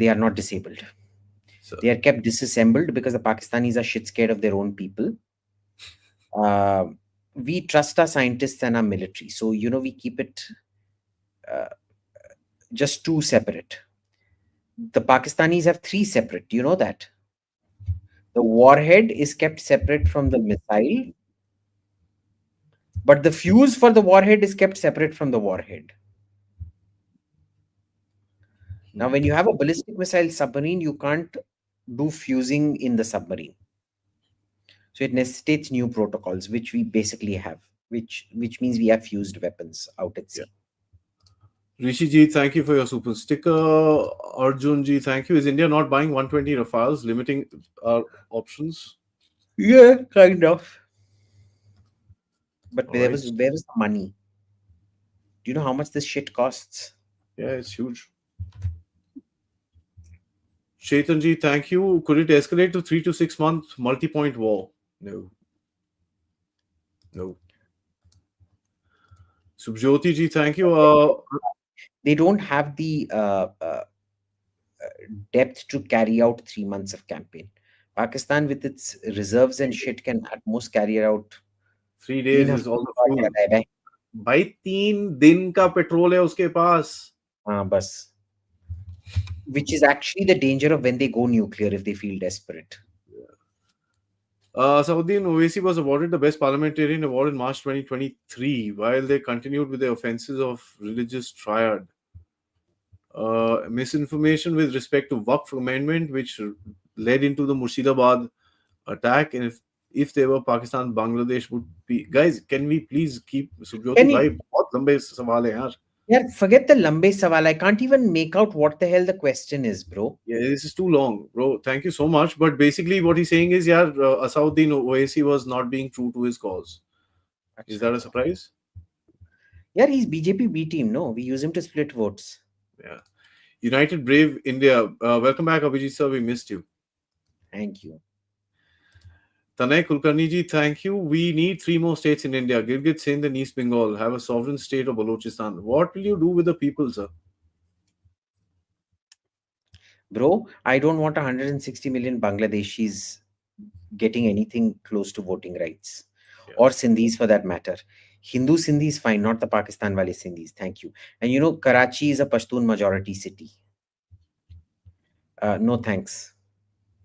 they are not disabled. So, they are kept disassembled because the Pakistanis are shit scared of their own people. We trust our scientists and our military. So, we keep it just two separate. The Pakistanis have three separate. Do you know that? The warhead is kept separate from the missile, but the fuse for the warhead is kept separate from the warhead. Now, when you have a ballistic missile submarine, you can't do fusing in the submarine. So it necessitates new protocols, which we basically have, which means we have fused weapons out at sea. Yeah. Rishi ji, thank you for your super sticker. Arjun ji, thank you. Is India not buying 120 Rafales, limiting our options? Yeah, kind of. But where was the money? Do you know how much this shit costs? Yeah, it's huge. Chetan ji, thank you. Could it escalate to 3 to 6 month multi-point war? No. Subjyoti ji, thank you. They don't have the depth to carry out 3 months of campaign. Pakistan, with its reserves and shit, can at most carry out 3 days is all the food. भाई 3 दिन का petrol है उसके पास. बस. Which is actually the danger of when they go nuclear if they feel desperate. Sauddin Owaisi was awarded the Best Parliamentarian Award in March 2023 while they continued with the offences of religious triad. Misinformation with respect to WAQF amendment, which led into the Murshidabad attack, and if they were Pakistan, Bangladesh would be. Guys, can we please keep Subjyoti bhai? बहुत लंबे सवाल हैं यार. Yeah, forget the lambe sawal. I can't even make out what the hell the question is, bro. Yeah, this is too long, bro. Thank you so much. But basically, what he's saying is, yeah, Asauddin Owaisi was not being true to his cause. Is that a surprise? Yeah, he's BJP B team. No, we use him to split votes. Yeah. United Brave India. Welcome back, Abhijit sir. We missed you. Thank you. Tanay Kulkarni ji, thank you. We need 3 more states in India. Gilgit, Sindh and East Bengal have a sovereign state of Balochistan. What will you do with the people, sir? Bro, I don't want 160 million Bangladeshis getting anything close to voting rights, or Sindhis for that matter. Hindu Sindhi is fine, not the Pakistan wale Sindhis. Thank you. And you know, Karachi is a Pashtun majority city. No thanks.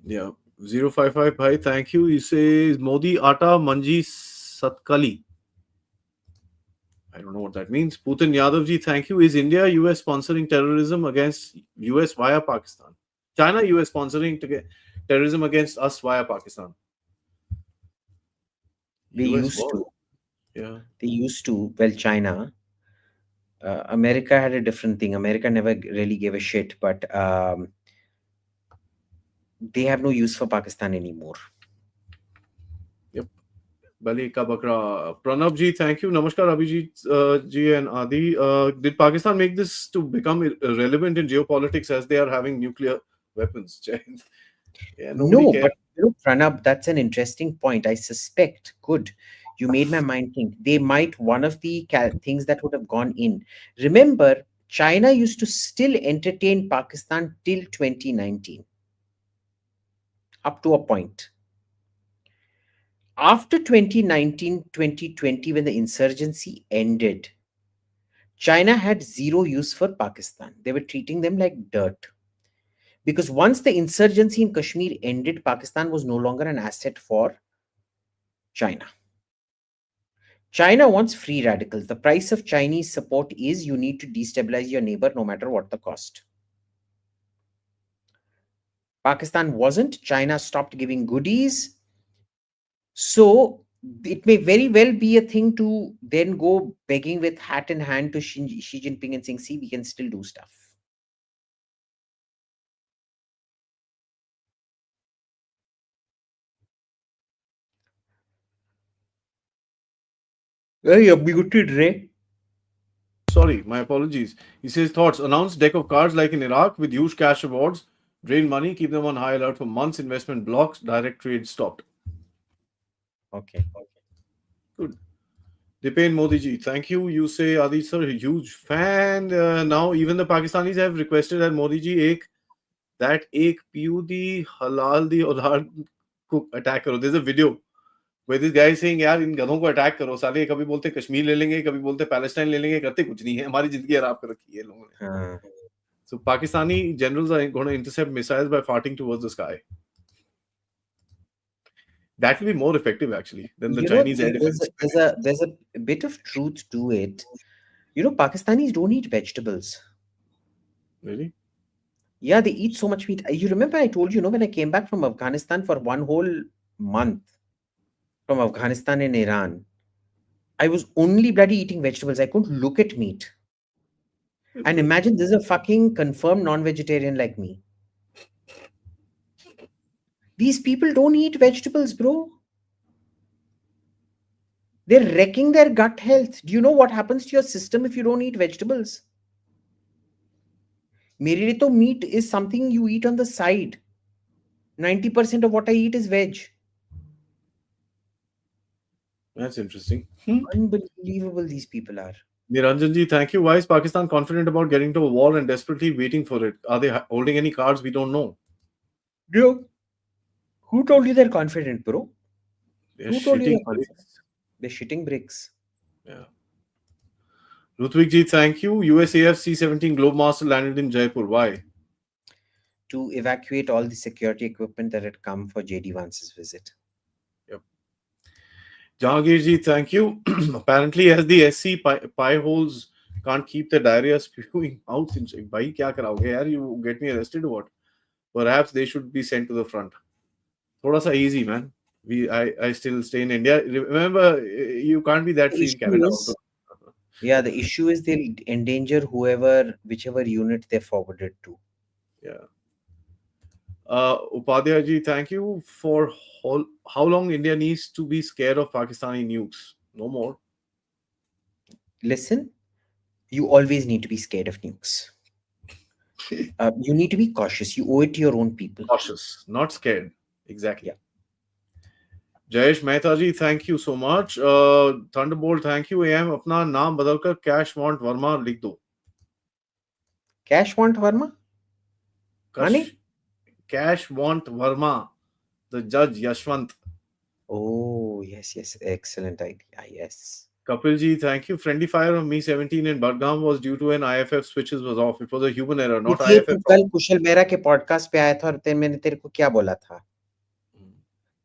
Yeah. 055 bhai, thank you. He says Modi Atta Manji Satkali. I don't know what that means. Putin Yadav ji, thank you. Is India US sponsoring terrorism against US via Pakistan? China US sponsoring terrorism against us via Pakistan? They used to. Yeah. They used to. Well, China. America had a different thing. America never really gave a shit, but they have no use for Pakistan anymore. Yep. Bali ka bakra. Pranab ji, thank you. Namaskar, Abhijit ji and Adi. Did Pakistan make this to become relevant in geopolitics as they are having nuclear weapons? Yeah, no, cares. but you know, Pranab, that's an interesting point. I suspect, good, you made my mind think. They might, one of the things that would have gone in. Remember, China used to still entertain Pakistan till 2019, up to a point. After 2019, 2020, when the insurgency ended, China had zero use for Pakistan. They were treating them like dirt. Because once the insurgency in Kashmir ended, Pakistan was no longer an asset for China. China wants free radicals. The price of Chinese support is you need to destabilize your neighbor no matter what the cost. Pakistan wasn't. China stopped giving goodies. So it may very well be a thing to then go begging with hat in hand to Xi Jinping and saying, see, we can still do stuff. Sorry, my apologies. He says thoughts. Announced deck of cards like in Iraq with huge cash rewards. Drain money, keep them on high alert for months. Investment blocks, direct trade stopped. Okay. Good. Dipen Modi ji, thank you. You say Adi sir, huge fan. Now even the Pakistanis have requested that Modi ji that ek piu di halal di aulad ko attack karo. There's a video where this guy is saying यार इन गधों को attack करो साले कभी बोलते कश्मीर ले लेंगे कभी बोलते पैलेस्टाइन ले लेंगे करते कुछ नहीं है हमारी जिंदगी खराब कर रखी है लोगों ने So Pakistani generals are going to intercept missiles by farting towards the sky. That will be more effective actually than the Chinese air defense. There's a bit of truth to it. You know, Pakistanis don't eat vegetables. Really? Yeah, they eat so much meat. You remember I told you, when I came back from Afghanistan for one whole month from Afghanistan and Iran, I was only bloody eating vegetables. I couldn't look at meat. And imagine this is a fucking confirmed non-vegetarian like me. These people don't eat vegetables, bro. They're wrecking their gut health. Do you know what happens to your system if you don't eat vegetables? मेरे लिए तो meat is something you eat on the side. 90% of what I eat is veg. That's interesting. Unbelievable these people are. Niranjan ji, thank you. Why is Pakistan confident about getting to a war and desperately waiting for it? Are they holding any cards we don't know? Bro, who told you they're confident, bro? Who told you they're confident? They're shitting bricks. Yeah. Rutvik ji, thank you. USAF C-17 Globemaster landed in Jaipur. Why? To evacuate all the security equipment that had come for JD Vance's visit. Yep. Jahangir ji, thank you. Apparently, as the SC pie holes can't keep the diarrhea spewing out. Bhai, kya karaoge yaar? You get me arrested or what? Perhaps they should be sent to the front. Thoda sa easy, man. I still stay in India. Remember, you can't be that free in Canada also. Yeah, the issue is they'll endanger whichever unit they're forwarded to. Yeah. Upadhyay ji, thank you for how long India needs to be scared of Pakistani nukes. No more. Listen, you always need to be scared of nukes. You need to be cautious. You owe it to your own people. Cautious, not scared. Exactly. Yeah. Jayesh Mehta ji, thank you so much. Thunderbolt, thank you. AM, अपना नाम बदलकर Cash Want Verma लिख दो. Cash Want Verma? Honey? Cash Want Verma, the judge Yashwant. Oh, yes. Excellent idea. Yes. Kapil ji, thank you. Friendly fire of Me 17 in Pahalgam was due to an IFF switches was off. It was a human error, not इसलिए IFF. तू कल कुशल मेहरा के podcast पे आया था और मैंने तेरे को क्या बोला था?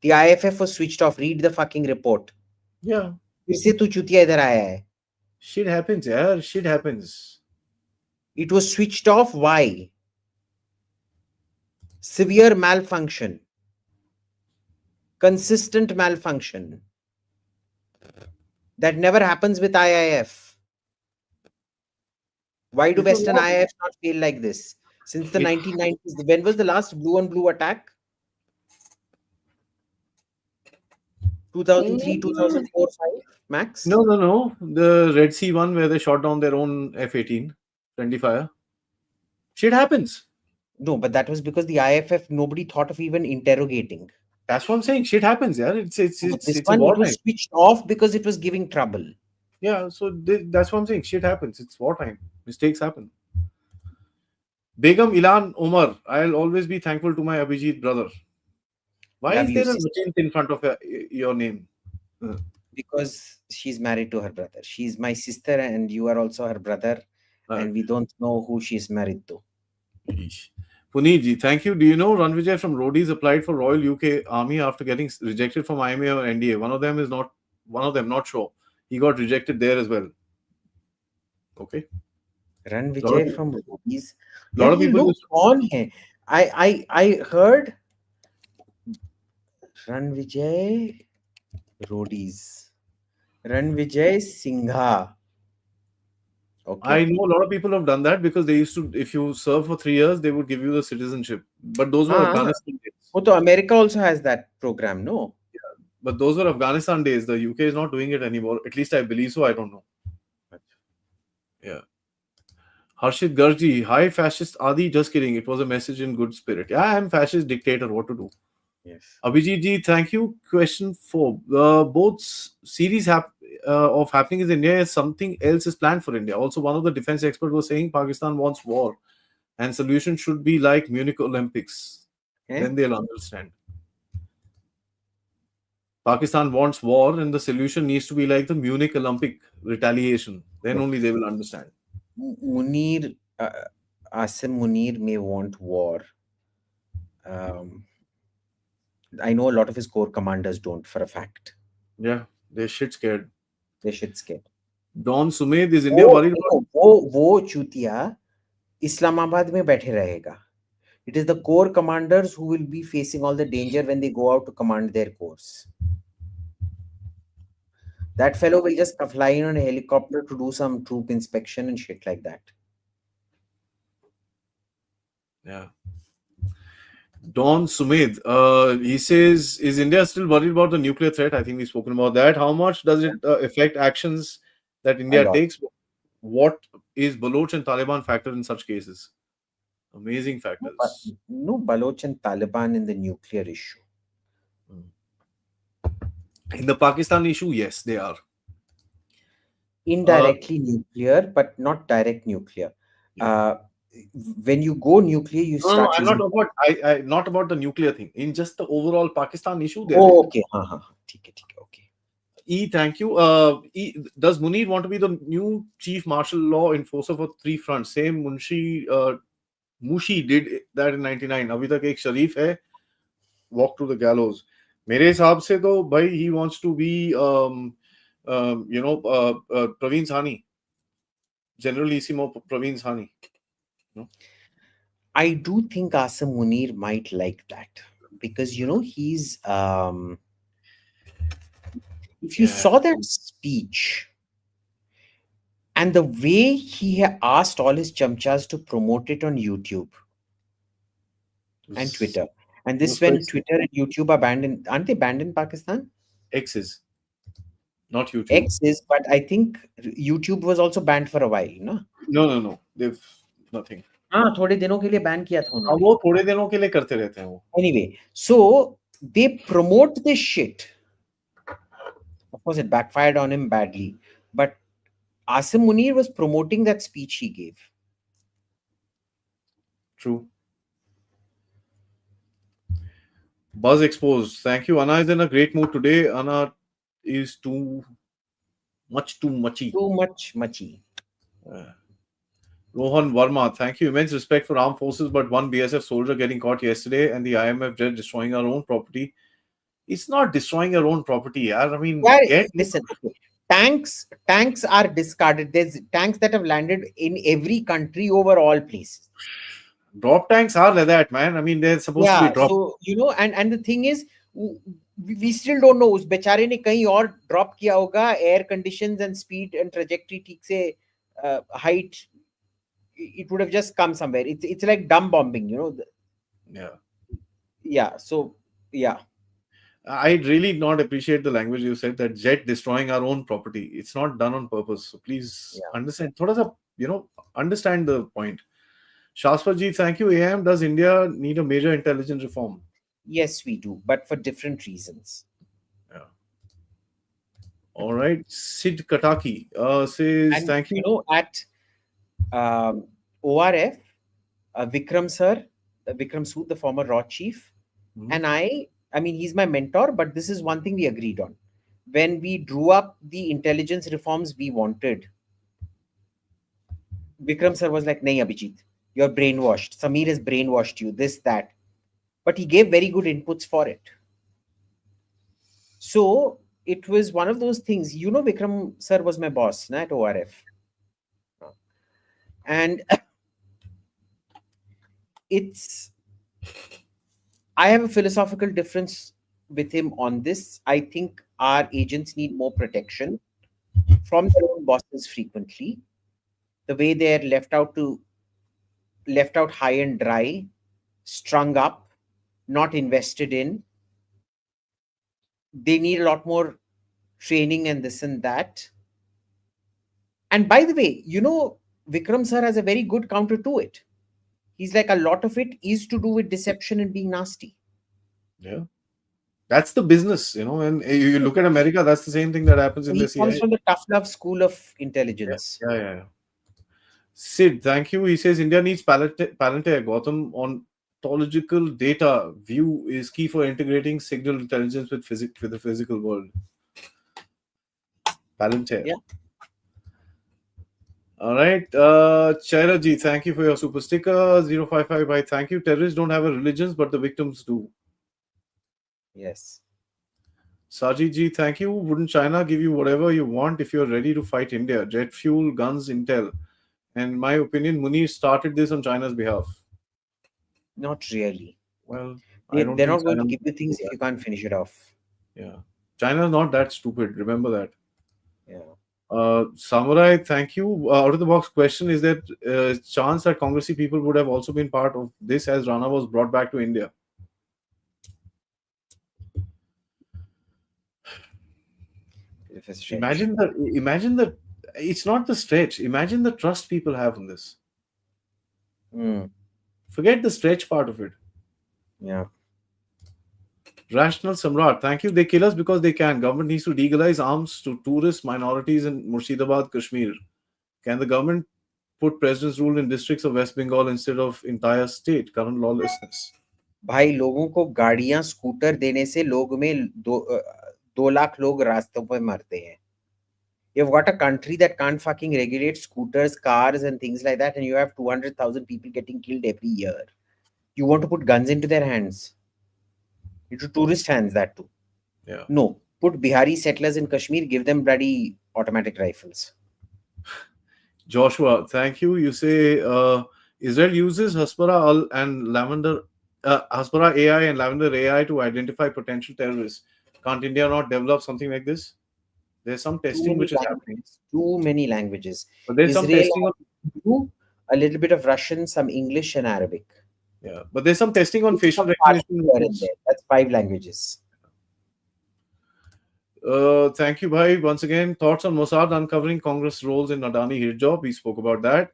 The IFF was switched off. Read the fucking report. Yeah. फिर से तू चुतिया इधर आया है. Shit happens, yeah. Shit happens. It was switched off. Why? Severe malfunction. Consistent malfunction. That never happens with IIF. Why do Western IIF not fail like this? Since the 1990s, when was the last blue on blue attack? 2003, 2004, 5, max? No. The Red Sea one where they shot down their own F-18 friendly fire. Shit happens. No, but that was because the IFF, nobody thought of even interrogating. That's what I'm saying. Shit happens, yeah. It's This a one, war it was time. switched off because it was giving trouble. Yeah, so that's what I'm saying. Shit happens. It's wartime. Mistakes happen. Begum Ilan Omar, I'll always be thankful to my Abhijit brother. Why Love is you, there a sister. Vachint in front of your name? Because she's married to her brother. She's my sister and you are also her brother. And we don't know who she's married to. Puneet ji, thank you. Do you know Ranvijay from Roadies applied for Royal UK Army after getting rejected from IMA or NDA? One of them, not sure. He got rejected there as well. Okay. Ranvijay from Roadies. Lot of people look on hai. I heard Ranvijay Roadies. Ranvijay Singha. Okay. I know a lot of people have done that because they used to, if you serve for 3 years, they would give you the citizenship. But those were Afghanistan days. So America also has that program, no? Yeah. But those were Afghanistan days. The UK is not doing it anymore. At least I believe so. I don't know. Yeah. Harshit Garji, hi fascist Aadi, just kidding. It was a message in good spirit. Yeah, I'm fascist dictator. What to do? Yes. Abhijit ji, thank you. Question 4. Both series of happening in India, something else is planned for India. Also, one of the defense experts was saying Pakistan wants war and solution should be like Munich Olympics. Then they'll understand. Pakistan wants war and the solution needs to be like the Munich Olympic retaliation. Then only they will understand. Asim Munir may want war. I know a lot of his core commanders don't, for a fact. Yeah, they're shit scared. Don Sumedh, is India worried about... वो चूतिया Islamabad में बैठे रहेगा. It is the core commanders who will be facing all the danger when they go out to command their corps. That fellow will just fly in on a helicopter to do some troop inspection and shit like that. Yeah. Don Sumedh, he says, is India still worried about the nuclear threat? I think we've spoken about that. How much does it affect actions that India takes? What is Baloch and Taliban factor in such cases? Amazing factors. No Baloch and Taliban in the nuclear issue. In the Pakistan issue, yes, they are. Indirectly nuclear, but not direct nuclear. When you go nuclear, you start. I'm not about the nuclear thing. In just the overall Pakistan issue, there. Okay. Okay. Thank you. Does Munir want to be the new chief martial law enforcer for 3 fronts? Same Mushi did that in 99. Abhi tak ek Sharif hai, walk to the gallows. मेरे हिसाब से तो भाई he wants to be Praveen Sahni, Generalissimo Praveen Sahni. No? I do think Asim Munir might like that because he's if you saw that speech and the way he asked all his chamchas to promote it on YouTube and Twitter. And this when Twitter and YouTube are banned aren't they banned in Pakistan? X is. Not YouTube. X is, but I think YouTube was also banned for a while, no? No. They've nothing. हाँ, थोड़े दिनों के लिए ban किया था अब उन्होंने. वो थोड़े दिनों के लिए करते रहते हैं वो. Anyway, so they promote this shit. Of course, it backfired on him badly, but Asim Munir was promoting that speech he gave. True. Buzz exposed. Thank you. Anna is in a great mood today. Anna is too muchy. Too much muchy. Rohan Verma, thank you. Immense respect for armed forces, but one BSF soldier getting caught yesterday and the IMF jet destroying our own property. It's not destroying your own property, yaar. I mean, listen. Tanks are discarded. There's tanks that have landed in every country over all places. Drop tanks are like that, man. I mean, they're supposed to be dropped. So, you know, and the thing is, we still don't know. उस बेचारे ने कहीं और drop किया होगा. Air conditions and speed and trajectory ठीक से height. It would have just come somewhere. It's like dumb bombing, you know. Yeah. So yeah. I really not appreciate the language you said, that jet destroying our own property. It's not done on purpose. So please understand. Thoda sa, you know, understand the point. Shaswatji, thank you. AM, does India need a major intelligence reform? Yes, we do, but for different reasons. Yeah. All right. Sid Kataki says, and, thank you. You know, at ORF, Vikram sir, Vikram Sood, the former RAW chief, and I mean, he's my mentor, but this is one thing we agreed on. When we drew up the intelligence reforms we wanted, Vikram sir was like, "Nahi, Abhijit, you're brainwashed. Samir has brainwashed you, this, that." But he gave very good inputs for it. So it was one of those things. You know, Vikram sir was my boss at ORF. And I have a philosophical difference with him on this. I think our agents need more protection from their own bosses frequently. The way they're left out high and dry, strung up, not invested in. They need a lot more training and this and that. And by the way, you know, Vikram sir has a very good counter to it. He's like, a lot of it is to do with deception and being nasty. Yeah. That's the business, you know, and you look at America, that's the same thing that happens in the CIA. He comes from the tough love school of intelligence. Yeah. Sid, thank you. He says India needs Palantir. Gautam, ontological data view is key for integrating signal intelligence with the physical world. Palantir. Yeah. All right. Chairaji, thank you for your super sticker. 055 by thank you. Terrorists don't have a religion, but the victims do. Yes. Sajidji, thank you. Wouldn't China give you whatever you want if you're ready to fight India? Jet fuel, guns, intel. And in my opinion, Munir started this on China's behalf. Not really. Well, they're not going to give you things if you can't finish it off. Yeah. China's not that stupid. Remember that. Yeah. Samurai, thank you. Out of the box question, is there a chance that Congressy people would have also been part of this as Rana was brought back to India? Imagine that it's not the stretch. Imagine the trust people have in this. Forget the stretch part of it. Yeah. Rational Samrat, thank you. They kill us because they can. Government needs to legalize arms to tourist minorities in Murshidabad, Kashmir. Can the government put president's rule in districts of West Bengal instead of entire state? Current lawlessness. भाई लोगों को गाड़ियां scooter देने से लोग में 2 लाख लोग रास्तों पर मरते हैं. You've got a country that can't fucking regulate scooters, cars and things like that, and you have 200,000 people getting killed every year. You want to put guns into their hands? Into tourist hands, that too. Yeah. No. Put Bihari settlers in Kashmir, give them bloody automatic rifles. Joshua, thank you. You say Israel uses Hasbara and Lavender, Hasbara AI and Lavender AI to identify potential terrorists. Can't India not develop something like this? There's some testing which is happening. Too many languages. But there's some testing on a little bit of Russian, some English and Arabic. Yeah, but there's some testing on facial recognition. That's 5 languages. Thank you, Bhai. Once again, thoughts on Mossad uncovering Congress roles in Adani hit job. We spoke about that.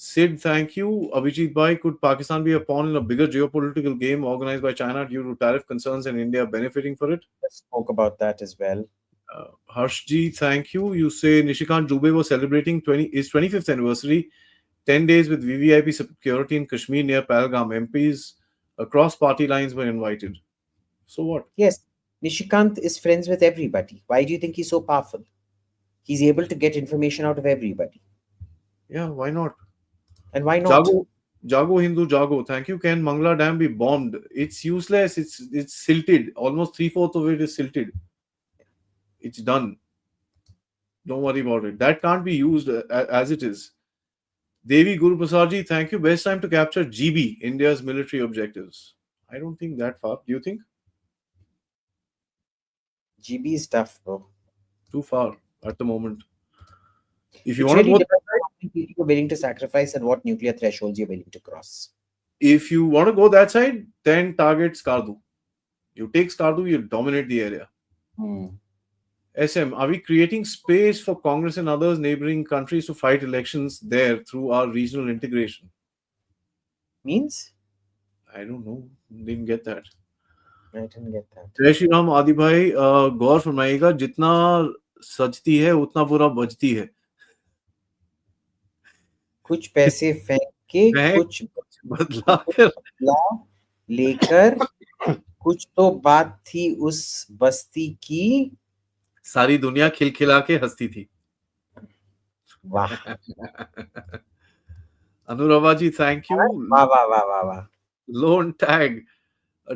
Sid, thank you. Abhijit Bhai, could Pakistan be a pawn in a bigger geopolitical game organized by China due to tariff concerns and India benefiting for it? I spoke about that as well. Harshji, thank you. You say Nishikant Dubey was celebrating his 25th anniversary, 10 days with VVIP security in Kashmir near Pahalgam. MPs across party lines were invited. So what? Yes, Nishikant is friends with everybody. Why do you think he's so powerful? He's able to get information out of everybody. Yeah, why not? And why not? Jago Hindu Jago. Thank you. Can Mangla Dam be bombed? It's useless. It's silted. Almost 3/4 of it is silted. It's done. Don't worry about it. That can't be used as it is. Devi Guru Prasadji, thank you. Best time to capture GB, India's military objectives. I don't think that far. Do you think? GB is tough, bro. Too far at the moment. If you It want really to go, depends on how many people you're willing to sacrifice and what nuclear thresholds you're willing to cross. if you want to go that side, then target Skardu. You take Skardu, you dominate the area. SM, are we creating space for Congress and others neighboring countries to fight elections there through our regional integration? Means? I don't know. Didn't get that. I didn't get that. जय श्री राम आदि भाई गौर फरमाइएगा जितना सजती है उतना बुरा बजती है कुछ पैसे फेंक के कुछ बदला लेकर कुछ तो बात थी उस बस्ती की सारी दुनिया खिलखिला के हंसती थी वाह अनुरावा जी थैंक यू वाह वाह वाह वाह वाह Lone tag.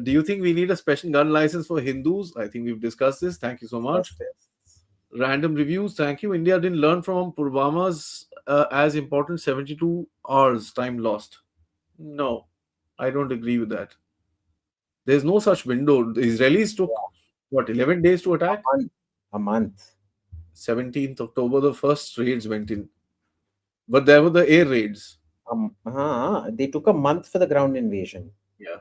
Do you think we need a special gun license for Hindus? I think we've discussed this. Thank you so much. Random reviews. Thank you. India didn't learn from Pulwama's as important 72 hours time lost. No, I don't agree with that. There's no such window. The Israelis took, what, 11 days to attack? A month. 17th October, the first raids went in. But there were the air raids. They took a month for the ground invasion. Yeah.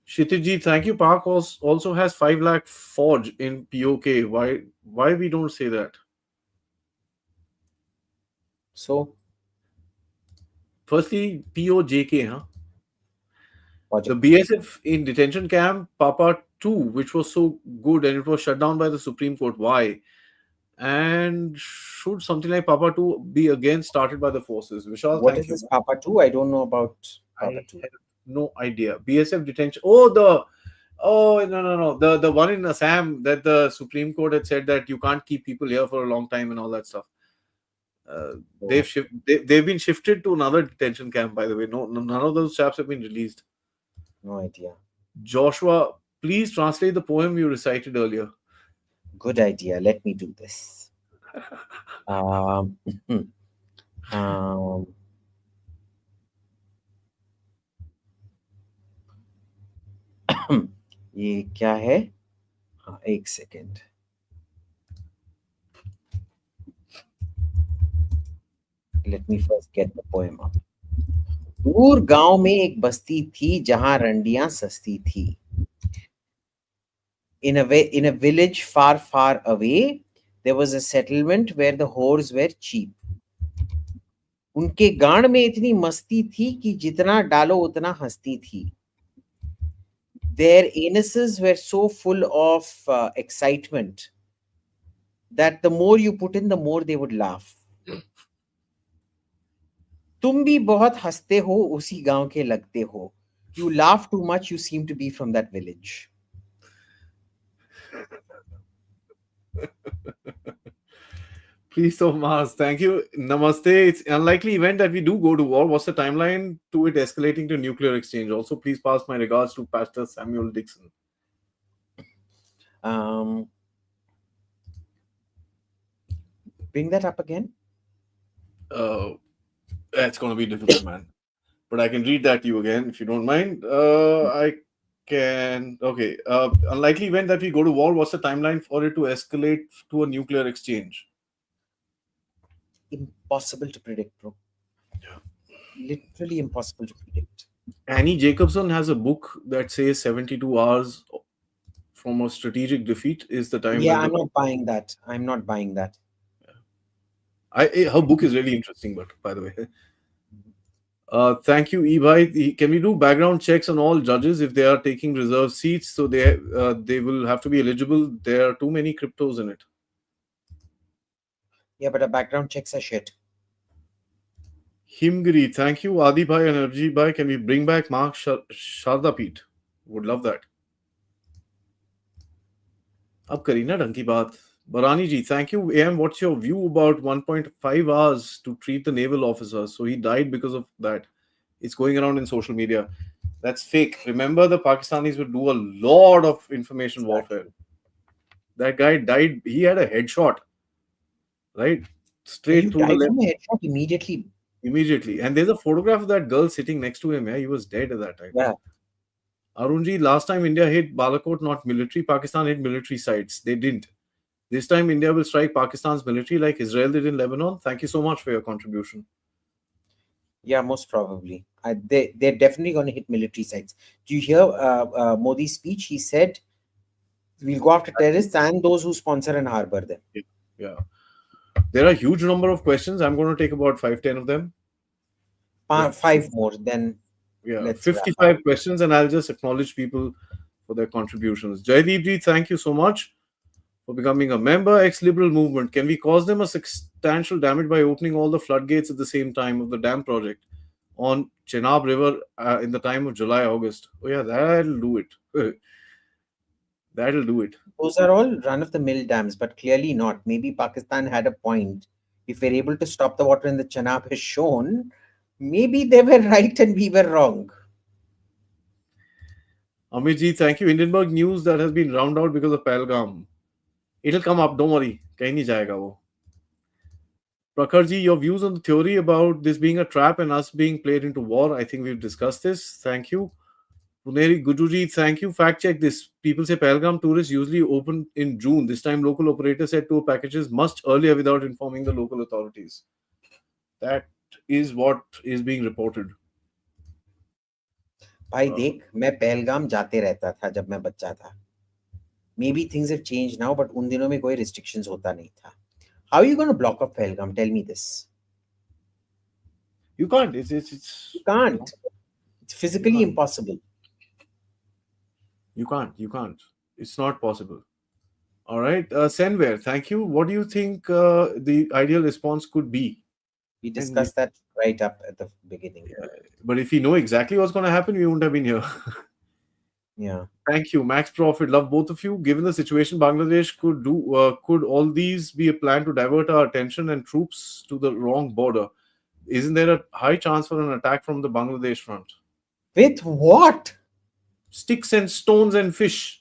Kshitiji, thank you. Pak also has 5 lakh forge in POK. Why we don't say that? So? Firstly, POJK, huh? Project. The BSF in detention camp, Papa 2, which was so good and it was shut down by the Supreme Court. Why? And should something like Papa 2 be again started by the forces? Vishal, what is this Papa 2? I don't know about Papa 2. I have no idea. BSF detention. No. The one in Assam that the Supreme Court had said that you can't keep people here for a long time and all that stuff. They've been shifted to another detention camp, by the way. No, none of those chaps have been released. No idea. Joshua, please translate the poem you recited earlier. Good idea. Let me do this. ये क्या है? हाँ, एक second. Let me first get the poem up. दूर गांव में एक बस्ती थी जहां रंडियां सस्ती थी. In a village far away, there was a settlement where the whores were cheap. उनके गांड में इतनी मस्ती थी कि जितना डालो उतना हंसती थी. Their anuses were so full of excitement that the more you put in, the more they would laugh. तुम भी बहुत हंसते हो उसी गांव के लगते हो. You laugh too much, you seem to be from that village. Please, so Mars. Thank you. Namaste. It's an unlikely event that we do go to war. What's the timeline to it escalating to nuclear exchange? Also, please pass my regards to Pastor Samuel Dixon. Bring that up again. That's going to be difficult, man. But I can read that to you again if you don't mind. I can. Okay. Unlikely event that we go to war. What's the timeline for it to escalate to a nuclear exchange? Impossible to predict, bro. Yeah. Literally impossible to predict. Annie Jacobson has a book that says 72 hours from a strategic defeat is the time. Yeah, I'm not buying that. I'm not buying that. Yeah. Her book is really interesting, but by the way. Thank you, Ebhai. Can we do background checks on all judges if they are taking reserved seats? So they will have to be eligible. There are too many cryptos in it. Yeah, but the background checks are shit. Himgiri, thank you. Aadi Bhai and Abhijit Bhai, can we bring back Mark Sharda Peet? Would love that. अब करी ना ढंग की बात. Barani ji, thank you. AM, what's your view about 1.5 hours to treat the naval officer? So he died because of that. It's going around in social media. That's fake. Remember, the Pakistanis would do a lot of information warfare. That guy died. He had a headshot, right? Straight through the left. From a headshot immediately. Immediately. And there's a photograph of that girl sitting next to him. Yeah, he was dead at that time. Yeah. Arunji, last time India hit Balakot, not military. Pakistan hit military sites. They didn't. This time India will strike Pakistan's military like Israel did in Lebanon. Thank you so much for your contribution. Yeah, most probably. They're definitely going to hit military sites. Do you hear Modi's speech? He said, we'll go after terrorists and those who sponsor and harbor them. Yeah. There are a huge number of questions. I'm going to take about 5-10 of them. 5 more, then... Yeah, 55 questions, and I'll just acknowledge people for their contributions. Jaideep ji, thank you so much for becoming a member. Ex-Liberal movement. Can we cause them a substantial damage by opening all the floodgates at the same time of the dam project on Chenab River in the time of July, August? Oh yeah, that'll do it. That'll do it. Those are all run-of-the-mill dams, but clearly not. Maybe Pakistan had a point. If we're able to stop the water in the Chenab has shown, maybe they were right and we were wrong. Amit ji, thank you. Hindenburg news that has been round out because of Pahalgam. It'll come up, don't worry. Kahin nahi jayega wo. Prakhar ji, your views on the theory about this being a trap and us being played into war. I think we've discussed this. Thank you. Puneri Gujuji, thank you. Fact check this. People say Pahalgam tourists usually open in June. This time local operators said tour packages much earlier without informing the local authorities. That is what is being reported. भाई देख, मैं पहलगाम जाते रहता था जब मैं बच्चा था. Maybe things have changed now, but उन दिनों में कोई restrictions होता नहीं था. How are you going to block up Pahalgam? Tell me this. You can't. You can't. It's physically impossible. You can't. It's not possible. All right. Senware, thank you. What do you think the ideal response could be? We discussed that right up at the beginning. But if you know exactly what's going to happen, we wouldn't have been here. Yeah. Thank you. Max Profit. Love both of you. Given the situation Bangladesh could do, could all these be a plan to divert our attention and troops to the wrong border? Isn't there a high chance for an attack from the Bangladesh front? With what? Sticks and stones and fish.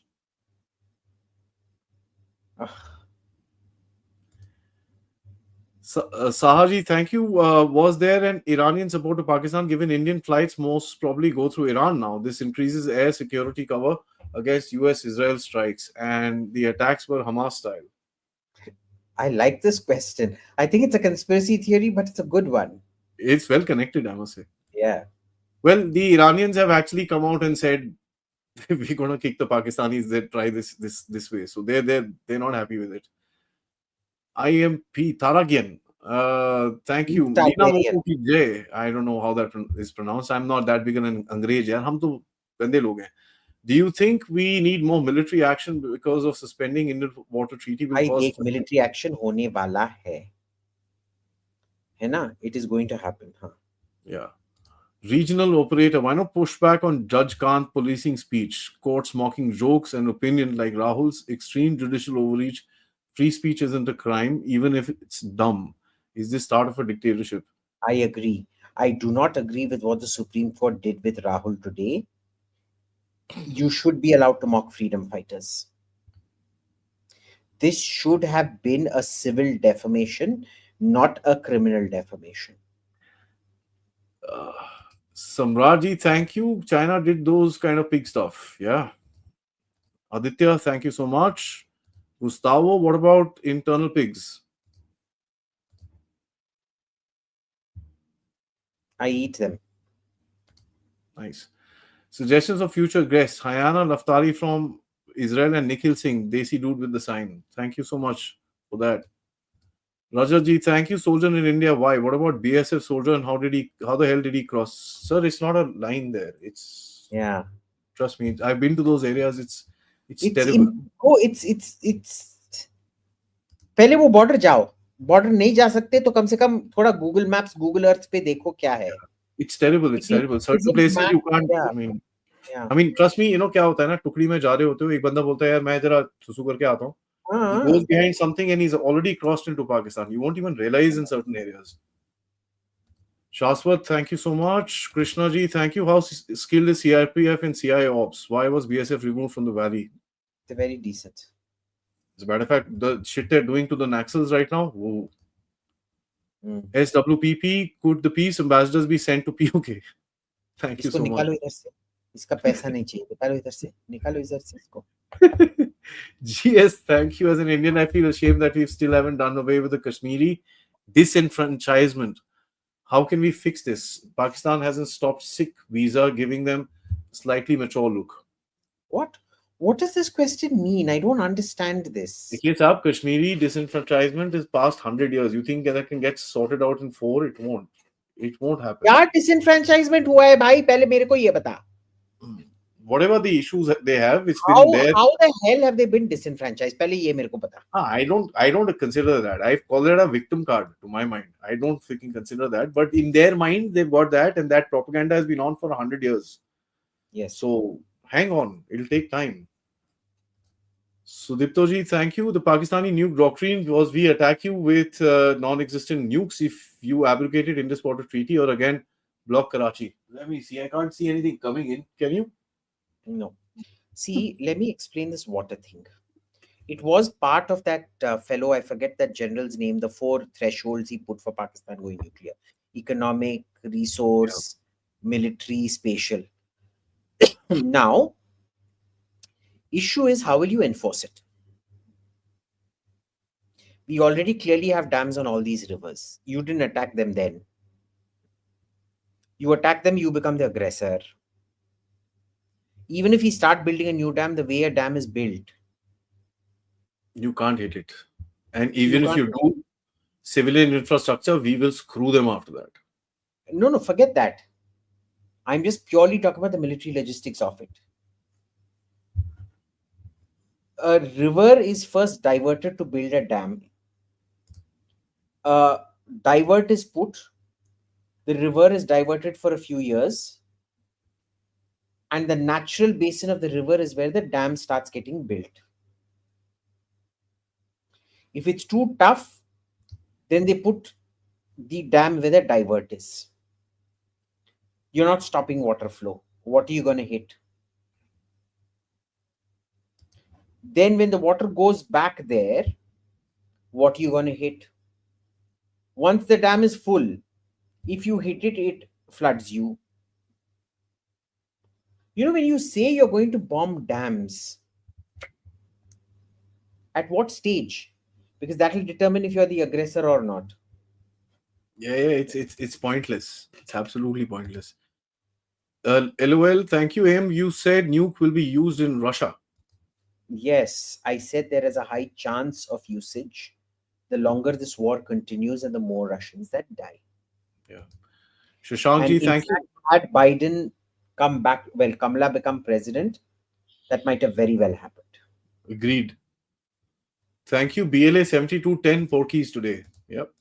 Sahaji, thank you. Was there an Iranian support to Pakistan given Indian flights most probably go through Iran now? This increases air security cover against US-Israel strikes, and the attacks were Hamas style. I like this question. I think it's a conspiracy theory, but it's a good one. It's well connected, I must say. Yeah. Well, the Iranians have actually come out and said we're going to kick the Pakistanis. They try this way, so they're not happy with it. IMP Taragian. Thank you. I don't know how that is pronounced. I'm not that big an Angrez. Hum to gande log hain. Do you think we need more military action because of suspending Indian water treaty? I think military action hone wala hai. Hai na? It is going to happen. Huh? Yeah. Regional operator, why not push back on Judge Kant policing speech? Courts mocking jokes and opinion like Rahul's extreme judicial overreach. Free speech isn't a crime, even if it's dumb. Is this start of a dictatorship? I agree. I do not agree with what the Supreme Court did with Rahul today. You should be allowed to mock freedom fighters. This should have been a civil defamation, not a criminal defamation. Samraji, thank you. China did those kind of pig stuff. Yeah. Aditya, thank you so much. Gustavo, what about internal pigs? I eat them. Nice. Suggestions of future guests. Hayana Laftari from Israel and Nikhil Singh, Desi dude with the sign. Thank you so much for that. Rajat thank you. Soldier in India. Why? What about BSF soldier and how the hell did he cross? Sir, it's not a line there. It's, yeah. Trust me. I've been to those areas. It's terrible. It's पहले वो border जाओ, border नहीं जा सकते तो कम से कम थोड़ा Google maps, Google Earth पे देखो क्या है. It's terrible. It's terrible. Certain places you can't. Yeah. I mean, trust me. क्या होता है ना, टुकड़ी में जा रहे होते हो, एक बंदा बोलता है यार मैं जरा सुसु करके आता हूँ. He goes behind something and he's already crossed into Pakistan. You won't even realize in certain areas. Shaswat, thank you so much. Krishna ji, thank you. How skilled is CRPF and CIA ops? Why was BSF removed from the valley? They're very decent. As a matter of fact, the shit they're doing to the Naxals right now. Whoa. SWPP, could the peace ambassadors be sent to POK? Thank you so much. निकालो इधर से, इसका पैसा नहीं चाहिए, निकालो इधर से, निकालो इधर से इसको. GS, thank you. As an Indian, I feel ashamed that we still haven't done away with the Kashmiri disenfranchisement. How can we fix this? Pakistan hasn't stopped Sikh visa, giving them slightly mature look. What does this question mean? I don't understand this. Yes, Kashmiri disenfranchisement is past 100 years. You think that can get sorted out in 4? It won't. It won't happen. क्या disenfranchisement हुआ है भाई? पहले मेरे को ये बता. Whatever the issues they have, it's been there. How the hell have they been disenfranchised? पहले ये मेरे को बता. I don't consider that. I call it a victim card to my mind. I don't freaking consider that. But in their mind, they've got that, and that propaganda has been on for 100 years. Yes. So hang on, it'll take time. Sudiptoji, thank you. The Pakistani nuke doctrine was we attack you with non-existent nukes if you abrogated Indus Water Treaty or again block Karachi. Let me see. I can't see anything coming in. Can you? No. See, let me explain this water thing. It was part of that fellow, I forget that general's name, the 4 thresholds he put for Pakistan going nuclear. Economic, resource, military, spatial. Now, issue is how will you enforce it? We already clearly have dams on all these rivers. You didn't attack them then. You attack them, you become the aggressor. Even if we start building a new dam, the way a dam is built, you can't hit it. And even if you do civilian infrastructure, we will screw them after that. No, forget that. I'm just purely talking about the military logistics of it. A river is first diverted to build a dam. Divert is put. The river is diverted for a few years. And the natural basin of the river is where the dam starts getting built. If it's too tough, then they put the dam where the divert is. You're not stopping water flow. What are you going to hit? Then when the water goes back there, what are you going to hit? Once the dam is full, if you hit it, it floods you. You know, when you say you're going to bomb dams, at what stage? Because that will determine if you're the aggressor or not. Yeah, it's pointless. It's absolutely pointless. LOL, thank you, Aim. You said nuke will be used in Russia. Yes, I said there is a high chance of usage. The longer this war continues and the more Russians that die. Yeah. Shashankji, thank you. Had Biden come back, well, Kamala become president, that might have very well happened. Agreed. Thank you, BLA 7210 Porkies today. Yep.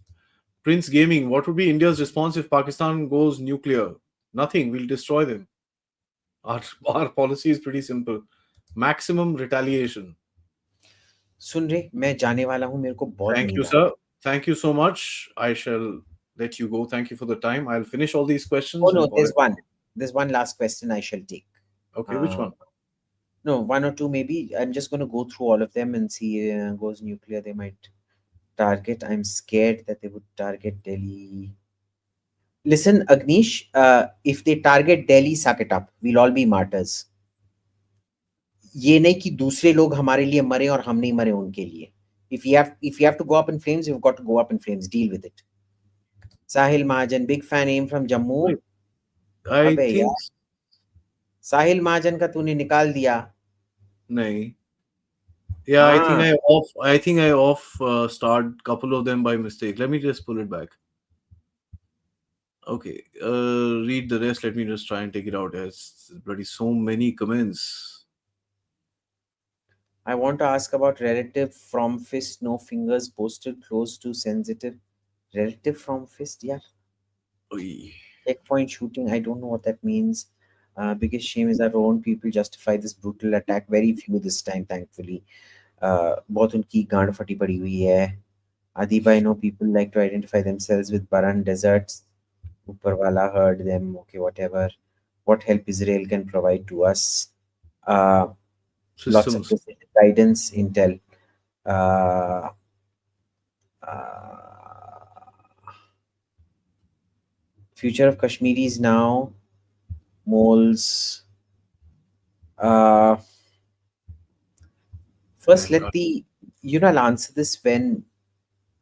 Prince Gaming, what would be India's response if Pakistan goes nuclear? Nothing, we'll destroy them. Our policy is pretty simple. Maximum retaliation. सुन रे, मैं जाने वाला हूं, मेरे को बहुत Thank you, sir. Thank you so much. I shall let you go. Thank you for the time. I'll finish all these questions. Oh no, there's one. There's one last question I shall take. Okay, which one? No, 1 or 2 maybe. I'm just going to go through all of them and see goes nuclear. They might target. I'm scared that they would target Delhi. Listen, Agnish, if they target Delhi, suck it up. We'll all be martyrs. ये नहीं कि दूसरे लोग हमारे लिए मरे और हम नहीं मरे उनके लिए. If you have to go up in flames, you've got to go up in flames. Deal with it. Sahil Mahajan, big fan, aim from Jammu. I think साहिल महाजन का तूने निकाल दिया. नहीं. Yeah, I think I starred couple of them by mistake. Let me just pull it back. Okay, read the rest. Let me just try and take it out. There's bloody so many comments. I want to ask about relative from fist, no fingers, posted close to sensitive. Relative from fist, yeah. Oy. Checkpoint shooting, I don't know what that means. Biggest shame is that our own people justify this brutal attack. Very few this time, thankfully. बहुत उनकी गांड फटी पड़ी हुई है. Adi bhai, know people like to identify themselves with Baran deserts. Upperwala heard them. Okay, whatever. What help Israel can provide to us? Lots of Systems. precision guidance, intel. Uh, uh, future of Kashmiris now. Moles. First, let the I'll answer this when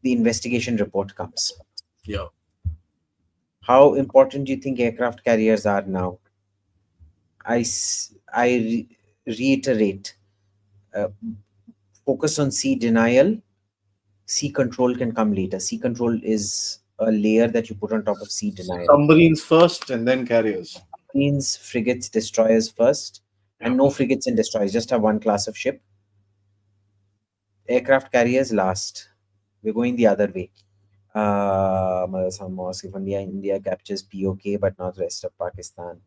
the investigation report comes. Yeah. How important do you think aircraft carriers are now? Reiterate. Focus on sea denial. Sea control can come later. Sea control is a layer that you put on top of sea denial. Submarines first and then carriers. Submarines, frigates, destroyers first, and no frigates and destroyers. Just have one class of ship. Aircraft carriers last. We're going the other way. If India captures POK, but not the rest of Pakistan.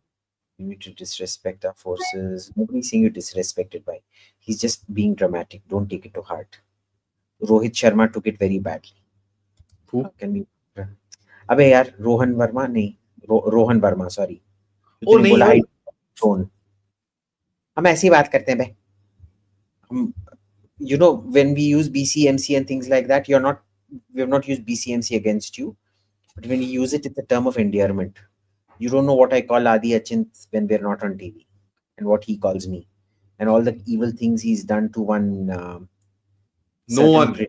You need to disrespect our forces. Nobody's saying you disrespected by. He's just being dramatic. Don't take it to heart. Rohit Sharma took it very badly. Who? Can we? अबे यार रोहन वर्मा नहीं Rohan Verma sorry ओ नहीं बोला वो tone हम ऐसी बात करते हैं बे हम when we use BCMC and things like that we have not used BCMC against you, but when you use it, it's a term of endearment. You don't know what I call Aadi Achint when we're not on TV and what he calls me and all the evil things he's done to one no one.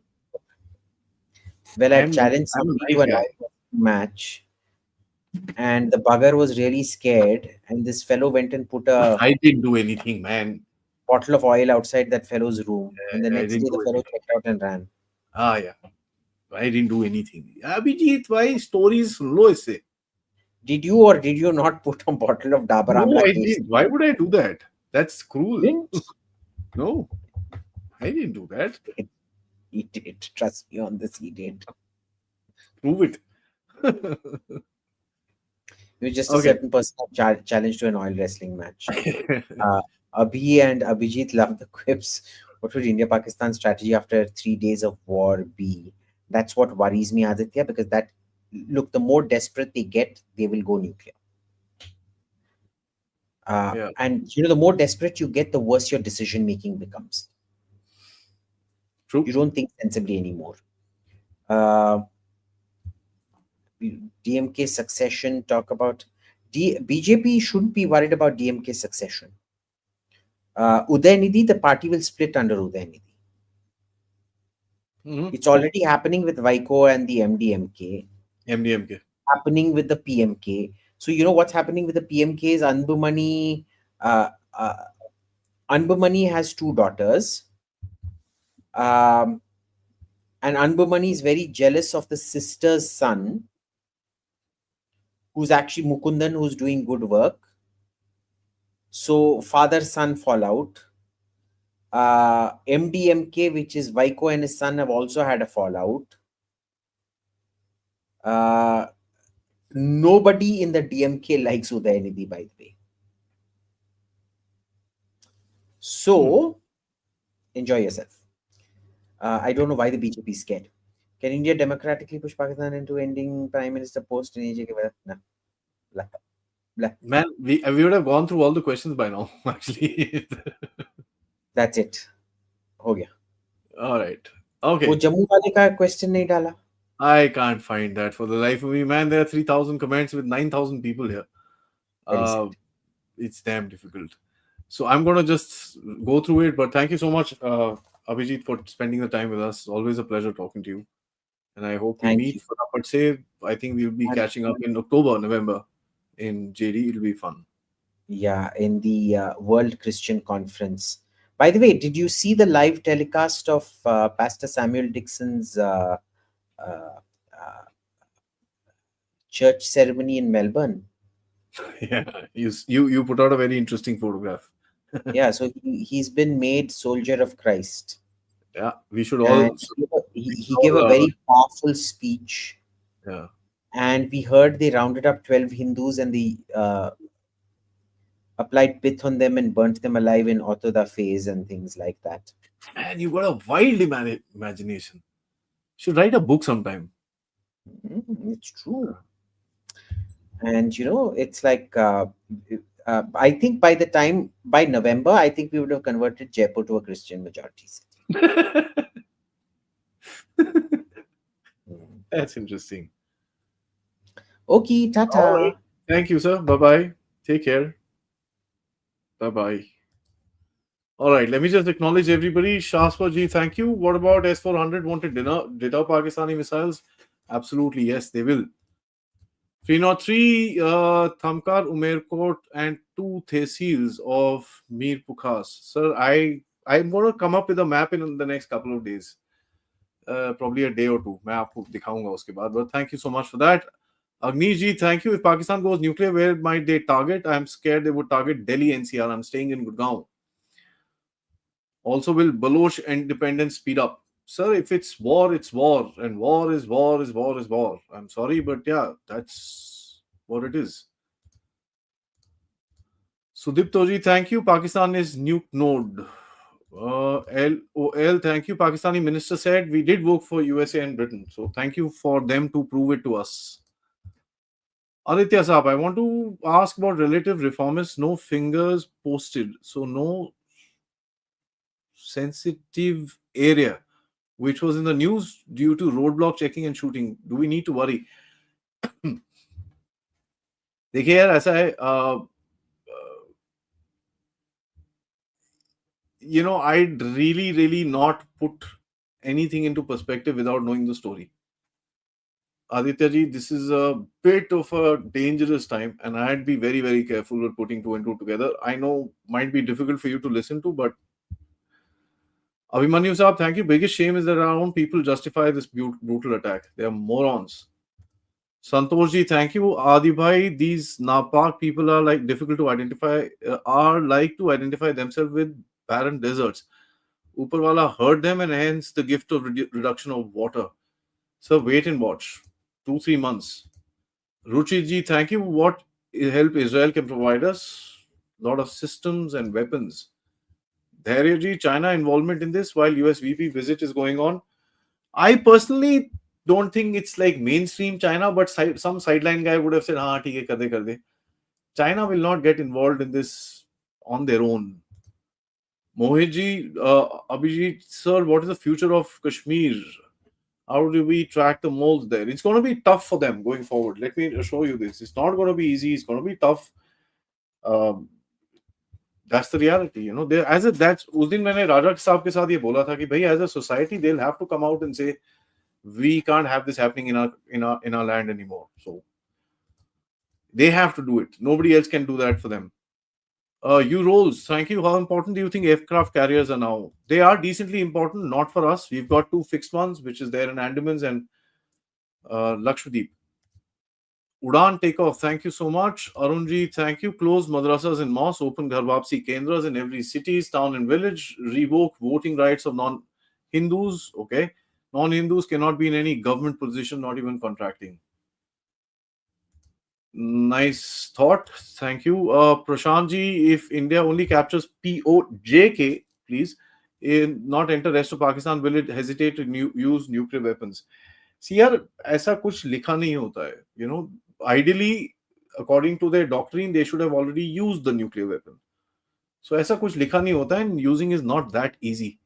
Well, I challenged somebody to an match and the bugger was really scared and this fellow went and put I didn't do anything, man. Bottle of oil outside that fellow's room and the next day the fellow checked out and ran. Yeah. I didn't do anything. Abhijit, why stories low isse? Did you or did you not put a bottle of Dabur No, Amla I paste? did. Why would I do that? That's cruel. Didn't? No, I didn't do that. He did. Trust me on this, he did. Prove it. It was just a certain person challenge to an oil wrestling match. Abhi and Abhijit love the quips. What would India-Pakistan strategy after 3 days of war be? That's what worries me, Aditya, because the more desperate they get, they will go nuclear. And the more desperate you get, the worse your decision making becomes. True. You don't think sensibly anymore. DMK succession, talk about BJP shouldn't be worried about DMK succession. Udaynidhi, the party will split under Udaynidhi. It's already happening with Vaiko and the MDMK. Happening with the PMK. So what's happening with the PMK is Anbumani. Anbumani has 2 daughters. And Anbumani is very jealous of the sister's son, who's actually Mukundan, who's doing good work. So father-son fallout. MDMK, which is Vaiko and his son, have also had a fallout. Nobody in the DMK likes Udaynidhi, by the way. So, enjoy yourself. I don't know why the BJP is scared. Can India democratically push Pakistan into ending Prime Minister post in AJ? No. Man, we would have gone through all the questions by now, actually. That's it. Ho gaya. All right. Okay. वो जम्मू वाले का question नहीं डाला. I can't find that for the life of me, man. There are 3,000 comments with 9,000 people here. It's damn difficult. So I'm going to just go through it. But thank you so much, Abhijit, for spending the time with us. Always a pleasure talking to you. And I hope we meet for Upward Say. I think we'll be catching up in October, November in JD. It'll be fun. Yeah, in the World Christian Conference. By the way, did you see the live telecast of Pastor Samuel Dixon's church ceremony in Melbourne? Yeah, you put out a very interesting photograph. Yeah, so he's been made soldier of Christ. Yeah, we should all. And he gave a very powerful speech. Yeah. And we heard they rounded up 12 Hindus and they applied pith on them and burnt them alive in Autoda phase and things like that. Man, you got a wild imagination. Should write a book sometime. It's true. And it's like I think by November, I think we would have converted Jaipur to a Christian majority city. That's interesting. Okay, tata. All right. Thank you, sir. Bye-bye. Take care. Bye-bye. All right, let me just acknowledge everybody. Shaspa ji, thank you. What about S-400 wanted Ditao Pakistani missiles? Absolutely, yes, they will. 303, Thamkar, Umerkot, and 2 tehsils of Mir Pukhas. Sir, I'm going to come up with a map in the next couple of days. Probably a day or two. मैं आपको दिखाऊंगा उसके बाद. But thank you so much for that. Agnish ji, thank you. If Pakistan goes nuclear, where might they target? I'm scared they would target Delhi NCR. I'm staying in Gurgaon. Also, will Baloch independence speed up? Sir, if it's war, it's war. And war is war is war is war. I'm sorry, but yeah, that's what it is. Sudip Toji, thank you. Pakistan is nuke node. LOL, thank you. Pakistani minister said we did work for USA and Britain. So thank you for them to prove it to us. Aditya Saab, I want to ask about relative reformists. No fingers posted. So no sensitive area, which was in the news due to roadblock checking and shooting. Do we need to worry? देखिए यार ऐसा है I'd really not put anything into perspective without knowing the story. Aditya ji, this is a bit of a dangerous time and I'd be very careful with putting 2 and 2 together. I know might be difficult for you to listen to, but Abhimanyu Saab, thank you. Biggest shame is that our own people justify this brutal attack. They are morons. Santosh ji, thank you. Aadi bhai, these Napak people are like difficult to identify, identify themselves with barren deserts. Uparwala heard them and hence the gift of reduction of water. So wait and watch. 2-3 months. Ruchi ji, thank you. What help Israel can provide us? A lot of systems and weapons. Dhairya ji, China involvement in this while US VP visit is going on. I personally don't think it's like mainstream China, but some sideline guy would have said, "Ha, theek hai, kar de." China will not get involved in this on their own. Mohit ji, Abhijit sir, what is the future of Kashmir? How do we track the moles there? It's going to be tough for them going forward. Let me show you this. It's not going to be easy. It's going to be tough. That's the reality, that's उस दिन मैंने राजा साहब के साथ ये बोला था कि भाई as a society they'll have to come out and say we can't have this happening in our land anymore. So they have to do it. Nobody else can do that for them. You Rolls, thank you. How important do you think aircraft carriers are now? They are decently important, not for us. We've got 2 fixed ones, which is there in Andamans and Lakshadweep. Udan takeoff, thank you so much. Arunji, thank you. Close madrasas and mosques, open Ghar Wapsi kendras in every city, town and village, revoke voting rights of non-Hindus. Okay. Non-Hindus cannot be in any government position, not even contracting. Nice thought. Thank you. Prashantji, if India only captures POJK, please, not enter rest of Pakistan, will it hesitate to use nuclear weapons? See, yaar, ऐसा कुछ लिखा नहीं होता है. Ideally, according to their doctrine, they should have already used the nuclear weapon. So ऐसा कुछ लिखा नहीं होता है and using is not that easy.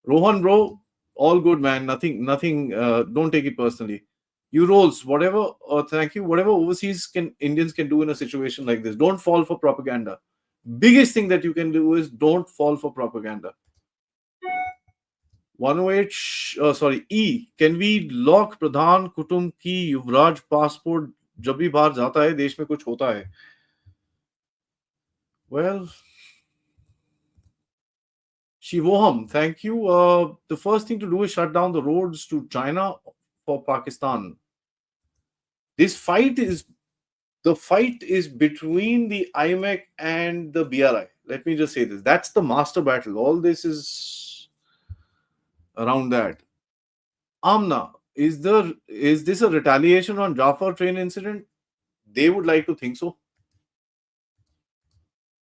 Rohan bro, all good man. Nothing. Don't take it personally. You Rolls, whatever. Thank you. Whatever overseas Indians can do in a situation like this, don't fall for propaganda. Biggest thing that you can do is don't fall for propaganda. 108, E. Can we lock Pradhan Kutum ki Yuvraj passport जब भी बाहर जाता है देश में कुछ होता है? Well, Shivoham, thank you. The first thing to do is shut down the roads to China for Pakistan. This fight is the fight is between the IMEC and the BRI. Let me just say this. That's the master battle. All this is around that. Amna, is this a retaliation on Jaffa train incident? They would like to think so.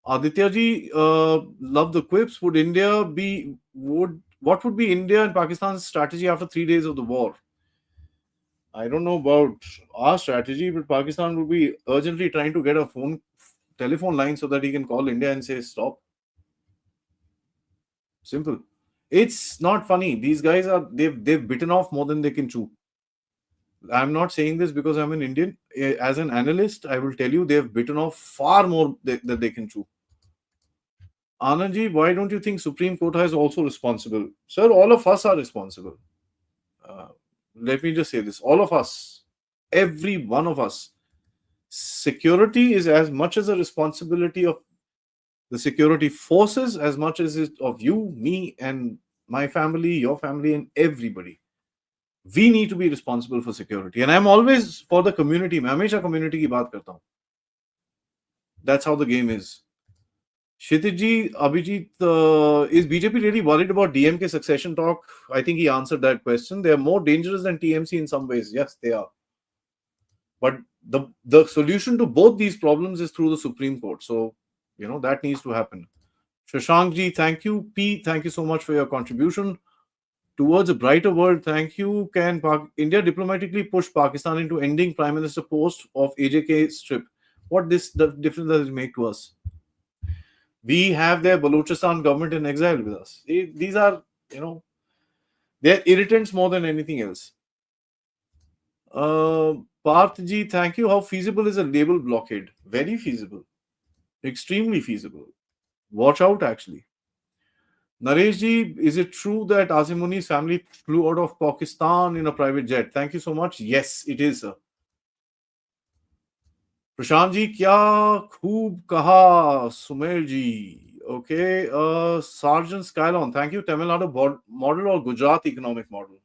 Aditya ji, love the quips. What would be India and Pakistan's strategy after 3 days of the war? I don't know about our strategy, but Pakistan would be urgently trying to get a telephone line so that he can call India and say stop. Simple. It's not funny. These guys they've bitten off more than they can chew. I'm not saying this because I'm an Indian. As an analyst, I will tell you they've bitten off far more than they can chew. Anandji, why don't you think Supreme Court is also responsible? Sir, all of us are responsible. Let me just say this. All of us, every one of us, security is as much as a responsibility of the security forces as much as it of you, me, and my family, your family, and everybody. We need to be responsible for security. And I'm always for the community. मैं हमेशा community की बात करता हूँ. That's how the game is. Kshitij, Abhijit, is BJP really worried about DMK succession talk? I think he answered that question. They are more dangerous than TMC in some ways. Yes, they are. But the solution to both these problems is through the Supreme Court. So, that needs to happen. Shashank ji, thank you. P, thank you so much for your contribution. Towards a brighter world, thank you. Can India diplomatically push Pakistan into ending Prime Minister post of AJK strip? What the difference does it make to us? We have their Balochistan government in exile with us. These are, they're irritants more than anything else. Parth ji, thank you. How feasible is a label blockade? Very feasible. Extremely feasible. Watch out, actually. Naresh ji, is it true that Azim Muni's family flew out of Pakistan in a private jet? Thank you so much. Yes, it is, sir. Prashant ji, kya khoob kaha, Sumer ji. Okay. Sergeant Skylon, thank you. Tamil Nadu model or Gujarat economic model?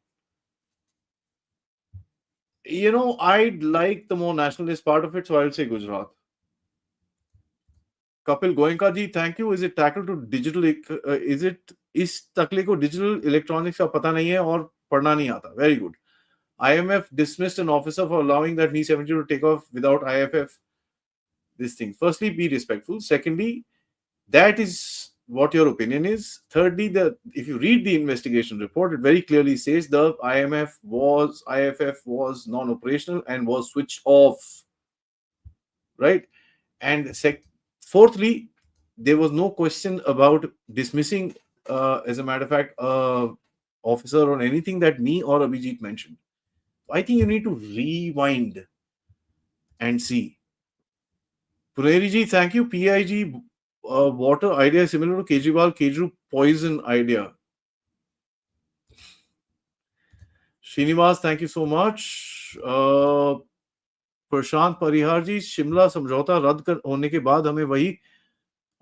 I'd like the more nationalist part of it, so I'll say Gujarat. Kapil Goenka ji, thank you. Is it tackled to digital? इस तकले को digital electronics का पता नहीं है और पढ़ना नहीं आता. Very good. IMF dismissed an officer for allowing that Mi-70 to take off without IFF. This thing. Firstly, be respectful. Secondly, that is what your opinion is. Thirdly, if you read the investigation report, it very clearly says the IFF was non-operational and was switched off. Right? And fourthly, there was no question about dismissing, as a matter of fact, officer or anything that me or Abhijit mentioned. I think you need to rewind and see. Puneri ji, thank you. PIG water idea is similar to Kejriwal poison idea. Srinivas, thank you so much. प्रशांत परिहार जी, शिमला समझौता रद्द होने के बाद हमें वही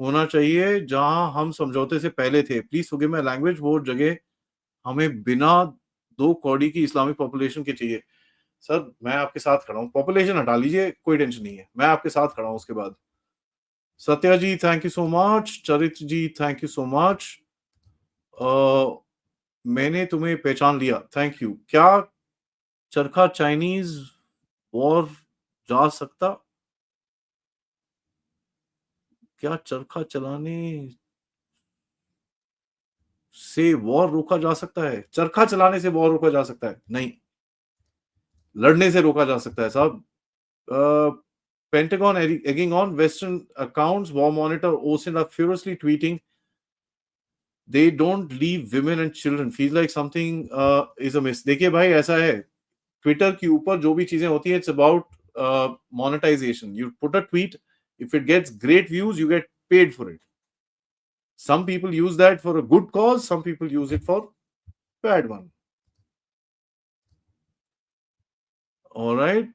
होना चाहिए जहां हम समझौते से पहले थे. Please forgive my language. वो जगह हमें बिना 2 करोड़ की इस्लामिक पॉपुलेशन के चाहिए. सर, मैं आपके साथ खड़ा हूं. पॉपुलेशन हटा लीजिए, कोई टेंशन नहीं है. मैं आपके साथ खड़ा हूं. उसके बाद सत्या जी, थैंक यू सो मच. चरित्र जी, थैंक यू सो मच. मैंने तुम्हें पहचान लिया. Thank you. क्या चरखा चाइनीज वॉर जा सकता? क्या चरखा चलाने से वॉर रोका जा सकता है? चरखा चलाने से वॉर रोका जा सकता है? नहीं, लड़ने से रोका जा सकता है साहब. Pentagon egging on Western accounts. War Monitor, OSINT are furiously tweeting they don't leave women and children. Feels like something is amiss. देखिए भाई, ऐसा है, ट्विटर के ऊपर जो भी चीजें होती है, it's about monetization. You put a tweet, if it gets great views, you get paid for it. Some people use that for a good cause, some people use it for bad one. All right.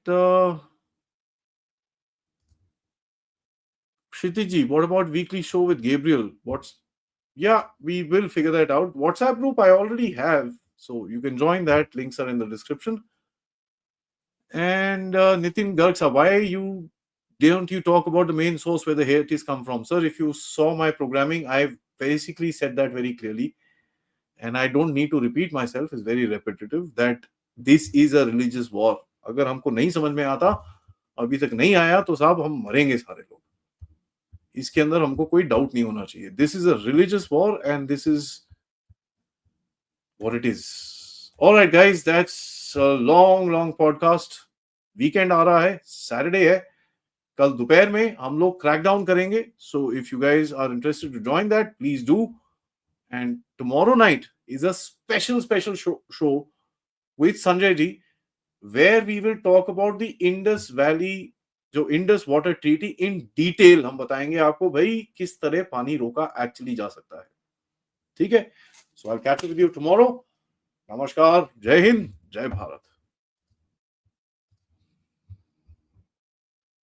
Kshitiji, what about weekly show with Gabriel? Yeah, we will figure that out. WhatsApp group I already have, so you can join that. Links are in the description. And Nitin Garg, why don't you talk about the main source where the hate is come from? Sir, if you saw my programming, I've basically said that very clearly. And I don't need to repeat myself. It's very repetitive that this is a religious war. अगर हमको नहीं समझ में आता, अभी तक नहीं आया, तो साहब हम मरेंगे सारे लोग. इसके अंदर हमको कोई डाउट नहीं होना चाहिए. This is a religious war and this is what it is. All right, guys, that's a long podcast. Weekend आ रहा है, Saturday है. कल दोपहर में हम लोग क्रैकडाउन करेंगे. So if you guys are interested to join that, please do. And tomorrow night is a special show with Sanjay ji, where we will talk about the Indus Valley, जो Indus Water Treaty in detail. हम बताएंगे आपको भाई किस तरह पानी रोका actually जा सकता है. ठीक है? So I'll catch up with you tomorrow. नमस्कार, जय हिंद, जय भारत.